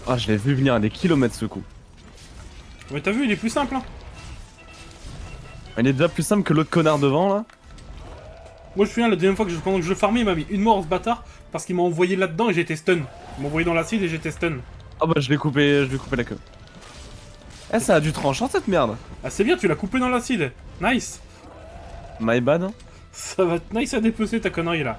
S4: Ah, je l'ai vu venir à des kilomètres ce coup.
S1: Mais t'as vu, il est plus simple, hein.
S4: Il est déjà plus simple que l'autre connard devant là.
S1: Moi, je me souviens, la deuxième fois que pendant que je farmais, il m'a mis une mort, ce bâtard, parce qu'il m'a envoyé là-dedans et j'étais stun. Il m'a envoyé dans l'acide et j'étais stun.
S4: Ah bah, je l'ai coupé la queue. Eh, ça a du tranchant cette merde.
S1: Ah, c'est bien, tu l'as coupé dans l'acide. Nice.
S4: My bad. Hein.
S1: Ça va être nice à dépecer ta connerie, là.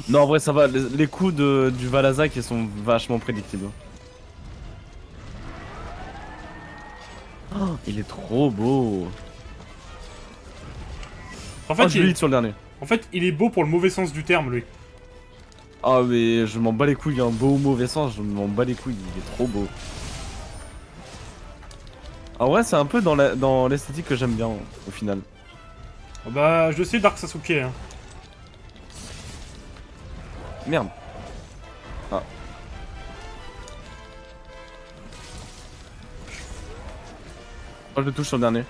S4: Non, en vrai, ça va. Les coups du Valazak, ils sont vachement prédictibles. Oh, il est trop beau.
S1: En fait,
S4: Oh, je lui hit sur le dernier.
S1: il est beau pour le mauvais sens du terme, lui.
S4: Ah, mais je m'en bats les couilles, un beau ou mauvais sens, je m'en bats les couilles, il est trop beau. En vrai, c'est un peu dans l'esthétique que j'aime bien au final.
S1: Ah bah, je sais Dark Sasuke, hein.
S4: Merde. Ah. Oh, je le touche sur le dernier.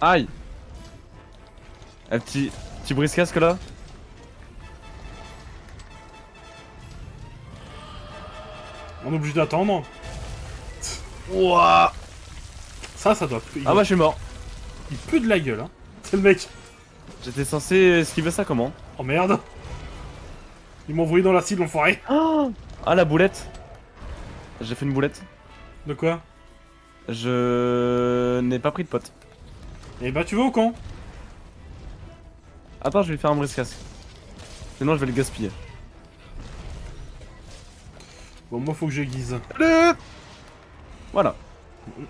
S4: Aïe. Un petit briscasque là.
S1: On est obligé d'attendre.
S4: Ouah.
S1: Ça doit...
S4: Ah bah je suis mort.
S1: Il pue de la gueule, hein. C'est le mec.
S4: J'étais censé esquiver ça comment?
S1: Oh merde. Il m'a envoyé dans l'acide, l'enfoiré.
S4: Ah la boulette. J'ai fait une boulette.
S1: De quoi?
S4: Je n'ai pas pris de pote.
S1: Eh bah, tu vas au camp.
S4: Attends, je vais lui faire un briscasque. Sinon je vais le gaspiller.
S1: Bon, moi, faut que je guise.
S4: Voilà.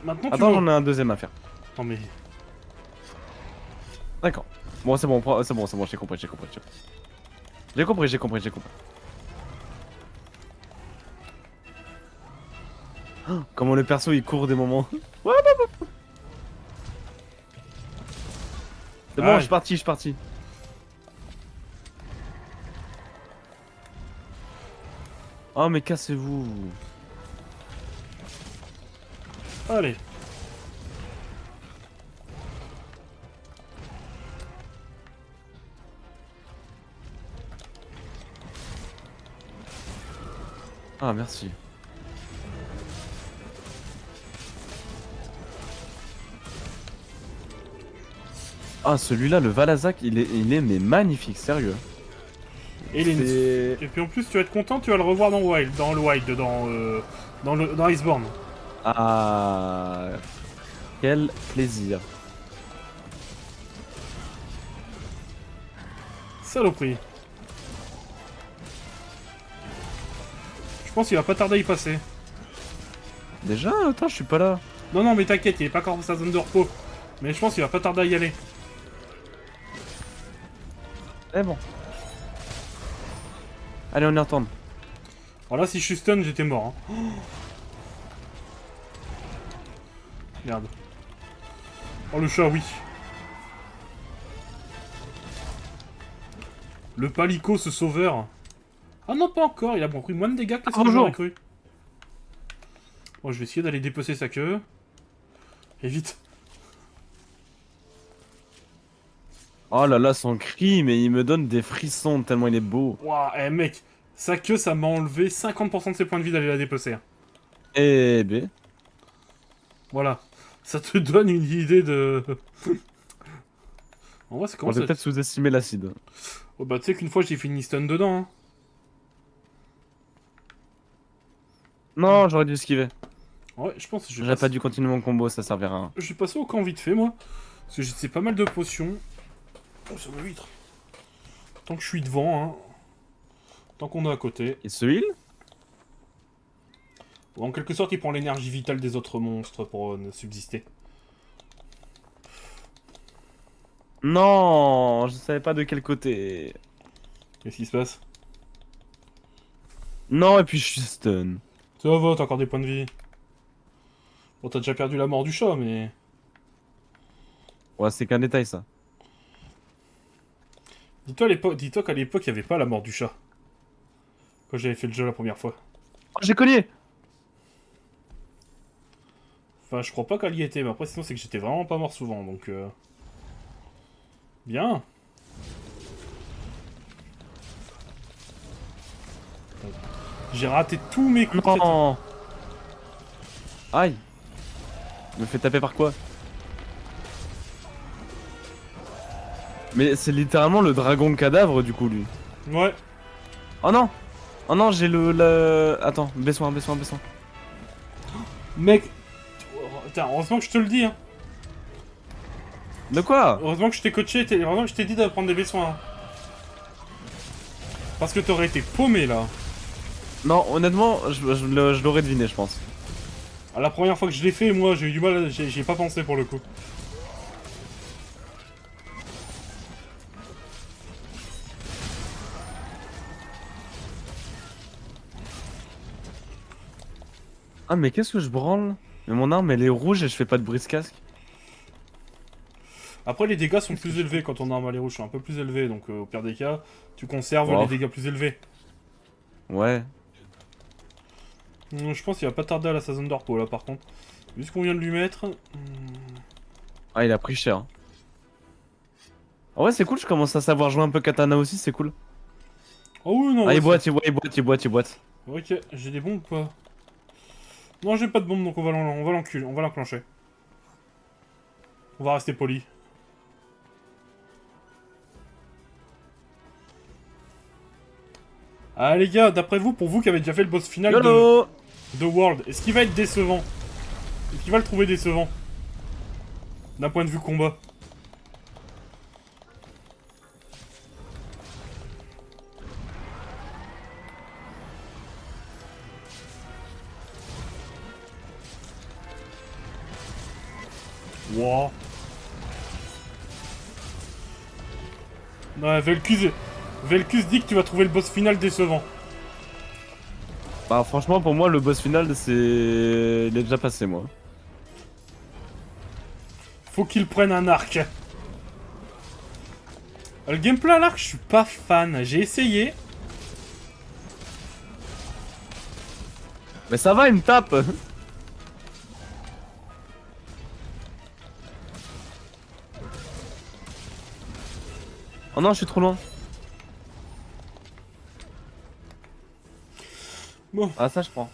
S1: Maintenant, tu
S4: Attends,
S1: vas...
S4: j'en ai un deuxième à faire.
S1: Non, mais...
S4: D'accord. Bon, c'est bon, c'est bon, j'ai compris. J'ai compris. Oh, comment le perso il court des moments. C'est bon,
S1: Ah,
S4: je suis parti. Oh, mais cassez-vous.
S1: Allez.
S4: Ah, merci. Ah, celui-là, le Valazak, il est mais magnifique, sérieux.
S1: Et,
S4: C'est-
S1: et puis en plus, tu vas être content, tu vas le revoir dans Wild, dans Iceborne.
S4: Ah, quel plaisir.
S1: Saloperie. Je pense qu'il va pas tarder à y passer.
S4: Déjà, attends, je suis pas là.
S1: Non, non, mais t'inquiète, il est pas encore dans sa zone de repos. Mais je pense qu'il va pas tarder à y aller.
S4: Eh bon. Allez, on y retourne.
S1: Alors là, si je suis stun, j'étais mort. Hein. Merde. Oh, le chat, oui. Le palico, ce sauveur. Ah non, pas encore. Il a pris moins de dégâts que ce que
S4: bonjour.
S1: j'aurais cru. Bon, je vais essayer d'aller dépecer sa queue. Et vite.
S4: Oh là là, son cri, mais il me donne des frissons tellement il est beau.
S1: Waouh, eh mec. Sa queue, ça m'a enlevé 50% de ses points de vie d'aller la dépecer. Hein.
S4: Eh ben.
S1: Voilà. Ça te donne une idée de... En vrai, c'est
S4: On
S1: comment
S4: va
S1: ça...
S4: peut-être sous-estimer l'acide.
S1: Oh bah tu sais qu'une fois j'ai fini stun dedans. Hein.
S4: Non, j'aurais dû esquiver.
S1: Ouais, je pense que je vais
S4: J'aurais
S1: passer...
S4: pas dû continuer mon combo, ça servira à rien.
S1: Je vais passer au camp vite fait moi. Parce que j'ai pas mal de potions. Oh ça me vitre. Tant que je suis devant, hein. Tant qu'on est à côté.
S4: Il se heal?
S1: Bon, en quelque sorte il prend l'énergie vitale des autres monstres pour subsister.
S4: Non, je savais pas de quel côté.
S1: Qu'est-ce qui se passe?
S4: Non, et puis je suis stun.
S1: Ça va, t'as encore des points de vie. Bon t'as déjà perdu la mort du chat mais...
S4: Ouais, c'est qu'un détail ça.
S1: Dis-toi qu'à l'époque il n'y avait pas la mort du chat. Quand j'avais fait le jeu la première fois.
S4: Oh, j'ai cogné!
S1: Enfin, je crois pas qu'elle y était, mais après, sinon, c'est que j'étais vraiment pas mort souvent, donc... Bien. J'ai raté tous mes coups de tête.
S4: Non! Aïe! Il me fait taper par quoi? Mais c'est littéralement le dragon cadavre du coup lui.
S1: Ouais.
S4: Oh non! Oh non, j'ai Attends, baisse-moi, baisse-moi, baisse-moi.
S1: Mec... Putain, heureusement que je te le dis, hein.
S4: De quoi?
S1: Heureusement que je t'ai coaché, heureusement que je t'ai dit d'apprendre des vaisseaux, hein. Parce que t'aurais été paumé, là.
S4: Non, honnêtement, je l'aurais deviné, je pense.
S1: À la première fois que je l'ai fait, moi, j'ai eu du mal, j'y ai pas pensé pour le coup.
S4: Ah, mais qu'est-ce que je branle? Mais mon arme elle est rouge et je fais pas de brise-casque.
S1: Après, les dégâts sont plus élevés quand ton arme à les rouges sont un peu plus élevés, donc au pire des cas, tu conserves
S4: Wow.
S1: les dégâts plus élevés.
S4: Ouais.
S1: Je pense qu'il va pas tarder à la saison de repos là par contre. Vu ce qu'on vient de lui mettre.
S4: Ah, il a pris cher. Ah ouais, c'est cool, je commence à savoir jouer un peu katana aussi, c'est cool.
S1: Oh oui, non.
S4: Ah,
S1: ouais,
S4: il boite, il boite, il boite, il boite, il boite.
S1: Ok, j'ai des bombes ou pas? Non, j'ai pas de bombes donc on va l'enculer, on va l'enclencher. On va rester poli. Ah les gars, d'après vous, pour vous qui avez déjà fait le boss final
S4: YOLO!
S1: de World, est-ce qu'il va être décevant? Est-ce qu'il va le trouver décevant? D'un point de vue combat. Wow. Ouais, Vel'Kus dit que tu vas trouver le boss final décevant.
S4: Bah, franchement, pour moi, le boss final, c'est. Il est déjà passé, moi.
S1: Faut qu'il prenne un arc. Le gameplay à l'arc, je suis pas fan. J'ai essayé.
S4: Mais ça va, il me tape! Oh non, je suis trop loin.
S1: Bon.
S4: Ah, ça, je prends.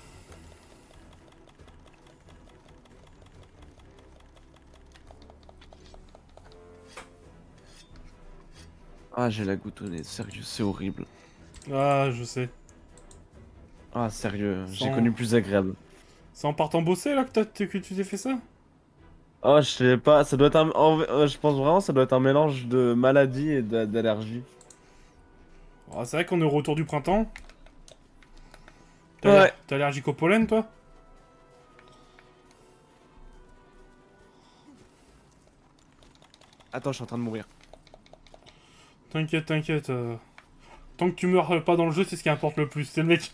S4: Ah, j'ai la goutte au nez, sérieux, c'est horrible.
S1: Ah, je sais.
S4: Ah, sérieux, j'ai
S1: Sans-
S4: connu plus agréable.
S1: C'est en partant bosser là que tu t'es fait ça?
S4: Oh, je sais pas, ça doit être un. Je pense vraiment ça doit être un mélange de maladie et d'allergie.
S1: Ah, c'est vrai qu'on est au retour du printemps.
S4: Ouais.
S1: T'es allergique au pollen, toi?
S4: Attends, je suis en train de mourir.
S1: T'inquiète, t'inquiète. Tant que tu meurs pas dans le jeu, c'est ce qui importe le plus. C'est le mec.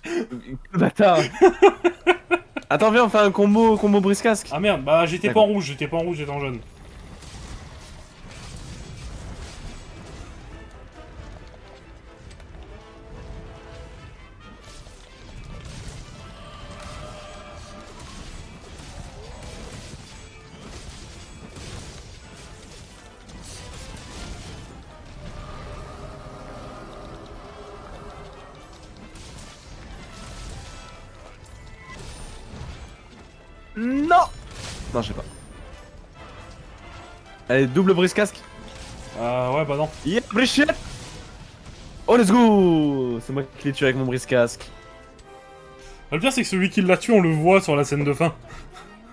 S4: Bâtard. Attends, viens, on fait un combo brise-casque.
S1: Ah merde, bah j'étais pas en rouge, j'étais en jaune.
S4: Non. Non, je sais pas. Allez, double brise-casque.
S1: Ouais, bah non.
S4: Yeah, brise. Oh, let's go. C'est moi qui l'ai tué avec mon brise-casque.
S1: Le pire, c'est que celui qui l'a tué, on le voit sur la scène de fin.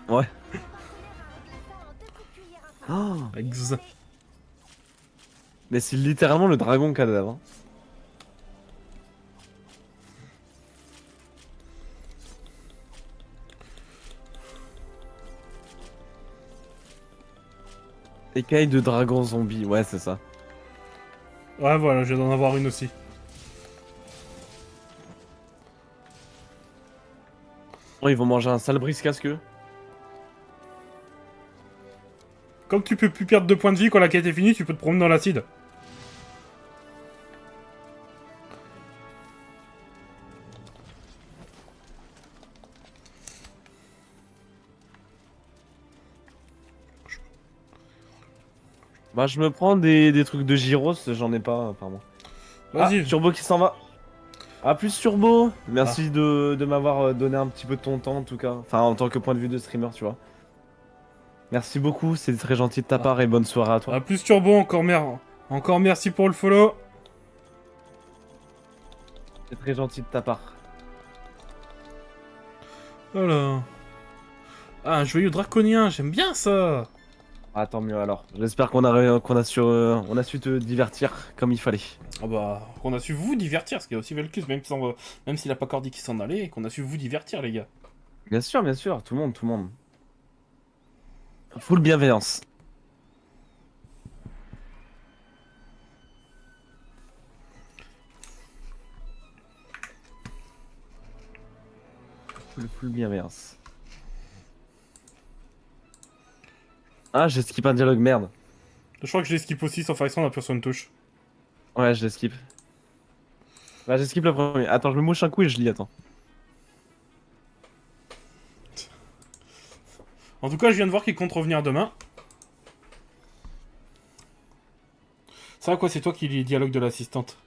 S4: Ouais. Oh.
S1: Ex.
S4: Mais c'est littéralement le dragon cadavre. Hein. Écaille de dragon zombie, ouais, c'est ça.
S1: Ouais, voilà, je viens d'en avoir une aussi.
S4: Oh, ils vont manger un sale brise-casque, eux.
S1: Comme tu peux plus perdre 2 points de vie quand la quête est finie, tu peux te promener dans l'acide.
S4: Bah, je me prends des trucs de gyros, j'en ai pas, apparemment.
S1: Vas-y.
S4: Ah, Turbo qui s'en va. Ah, plus Turbo. Merci de m'avoir donné un petit peu de ton temps, en tout cas. Enfin, en tant que point de vue de streamer, tu vois. Merci beaucoup, c'est très gentil de ta part et bonne soirée à toi.
S1: Ah, plus Turbo, encore merci pour le follow.
S4: C'est très gentil de ta part.
S1: Voilà. Ah, un joyau draconien, j'aime bien ça.
S4: Ah, tant mieux alors. J'espère qu'on a su te divertir comme il fallait.
S1: Ah bah, qu'on a su vous divertir, ce qui est aussi Velkus, même s'il a pas encore dit qu'il s'en allait, et qu'on a su vous divertir, les gars.
S4: Bien sûr, tout le monde, tout le monde. Full bienveillance. Full bienveillance. Ah, j'ai skip un dialogue, merde.
S1: Je crois que je l'ai skip aussi, sans faire exprès, on appuie sur une touche.
S4: Ouais, je l'ai skip. Bah, j'ai skip le premier. Attends, je me mouche un coup et je lis, attends.
S1: En tout cas, je viens de voir qu'il compte revenir demain. Ça va quoi, c'est toi qui lis le dialogue de l'assistante.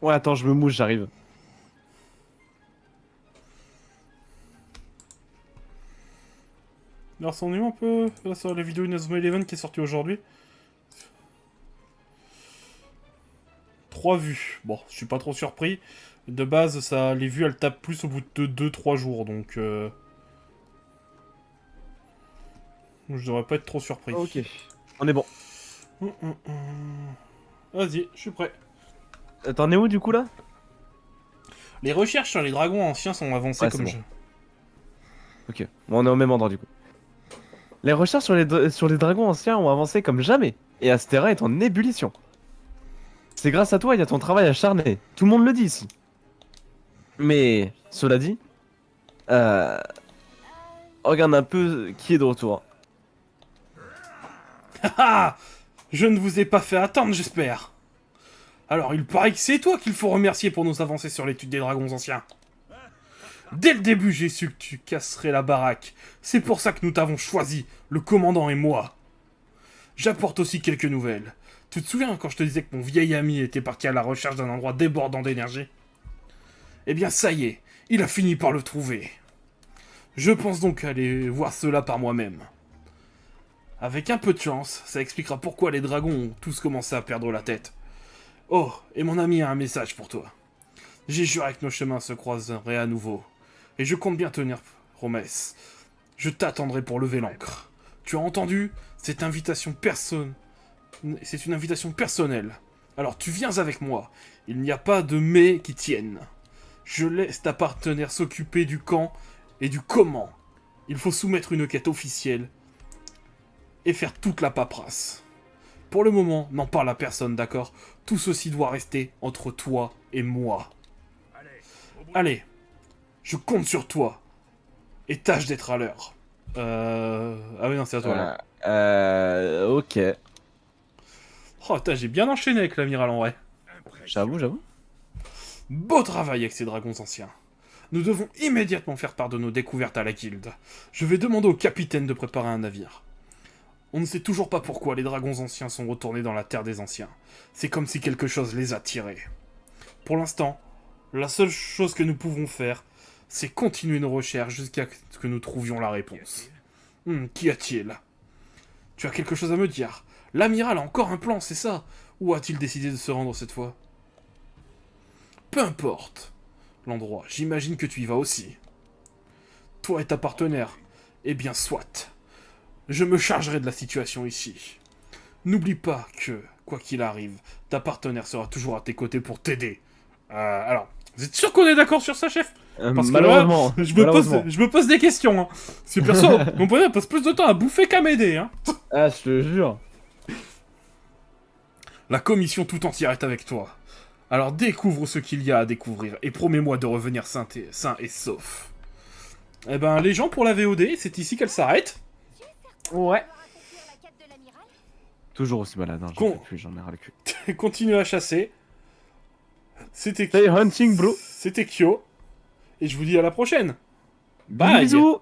S4: Ouais, attends, je me mouche, j'arrive.
S1: Alors, c'est un peu là, sur la vidéo Inazuma Eleven qui est sortie aujourd'hui. 3 vues. Bon, je suis pas trop surpris. De base, ça, les vues, elles tapent plus au bout de 2-3 jours, donc... Je devrais pas être trop surpris.
S4: Ok, on est bon.
S1: Vas-y, je suis prêt.
S4: T'en es où du coup là?
S1: Les recherches sur les dragons anciens sont avancées
S4: Ouais,
S1: comme
S4: c'est
S1: je...
S4: Ok, bon, on est au même endroit du coup. Les recherches sur les dragons anciens ont avancé comme jamais, et Astera est en ébullition. C'est grâce à toi, il y a ton travail acharné. Tout le monde le dit ici. Mais, cela dit, regarde un peu qui est de retour.
S1: Ah, je ne vous ai pas fait attendre, j'espère. Alors, il paraît que c'est toi qu'il faut remercier pour nos avancées sur l'étude des dragons anciens. Dès le début, j'ai su que tu casserais la baraque. C'est pour ça que nous t'avons choisi, le commandant et moi. J'apporte aussi quelques nouvelles. Tu te souviens quand je te disais que mon vieil ami était parti à la recherche d'un endroit débordant d'énergie? Eh bien, ça y est, il a fini par le trouver. Je pense donc aller voir cela par moi-même. Avec un peu de chance, ça expliquera pourquoi les dragons ont tous commencé à perdre la tête. Oh, et mon ami a un message pour toi. J'ai juré que nos chemins se croiseraient à nouveau. Et je compte bien tenir promesse. Je t'attendrai pour lever l'ancre. Tu as entendu? C'est une invitation personnelle. Alors tu viens avec moi. Il n'y a pas de mais qui tienne. Je laisse ta partenaire s'occuper du quand et du comment. Il faut soumettre une quête officielle et faire toute la paperasse. Pour le moment, n'en parle à personne, d'accord? Tout ceci doit rester entre toi et moi. Allez, je compte sur toi. Et tâche d'être à l'heure. Ah oui, non, c'est à toi, là.
S4: Ok.
S1: Oh, putain, j'ai bien enchaîné avec l'amiral en vrai.
S4: J'avoue.
S1: Beau travail avec ces dragons anciens. Nous devons immédiatement faire part de nos découvertes à la guilde. Je vais demander au capitaine de préparer un navire. On ne sait toujours pas pourquoi les dragons anciens sont retournés dans la terre des anciens. C'est comme si quelque chose les attirait. Pour l'instant, la seule chose que nous pouvons faire, c'est continuer nos recherches jusqu'à ce que nous trouvions la réponse. Qu'y a-t-il? Tu as quelque chose à me dire? L'amiral a encore un plan, c'est ça? Où a-t-il décidé de se rendre cette fois? Peu importe l'endroit, j'imagine que tu y vas aussi. Toi et ta partenaire, eh bien soit. Je me chargerai de la situation ici. N'oublie pas que, quoi qu'il arrive, ta partenaire sera toujours à tes côtés pour t'aider. Alors, vous êtes sûr qu'on est d'accord sur ça, chef? Parce que
S4: Malheureusement.
S1: là, je me pose des questions. Hein. Parce que perso, mon partenaire passe plus de temps à bouffer qu'à m'aider. Hein.
S4: Ah, je te jure.
S1: La commission tout entière est avec toi. Alors découvre ce qu'il y a à découvrir et promets-moi de revenir sain et sauf. Eh ben, les gens pour la VOD, c'est ici qu'elle s'arrête.
S4: Ouais. Toujours aussi malade, hein, j'en ai ras le cul.
S1: Continue à chasser. C'était
S4: Stay hunting, bro.
S1: C'était Kyo. Et je vous dis à la prochaine. Bye.
S4: Bisous.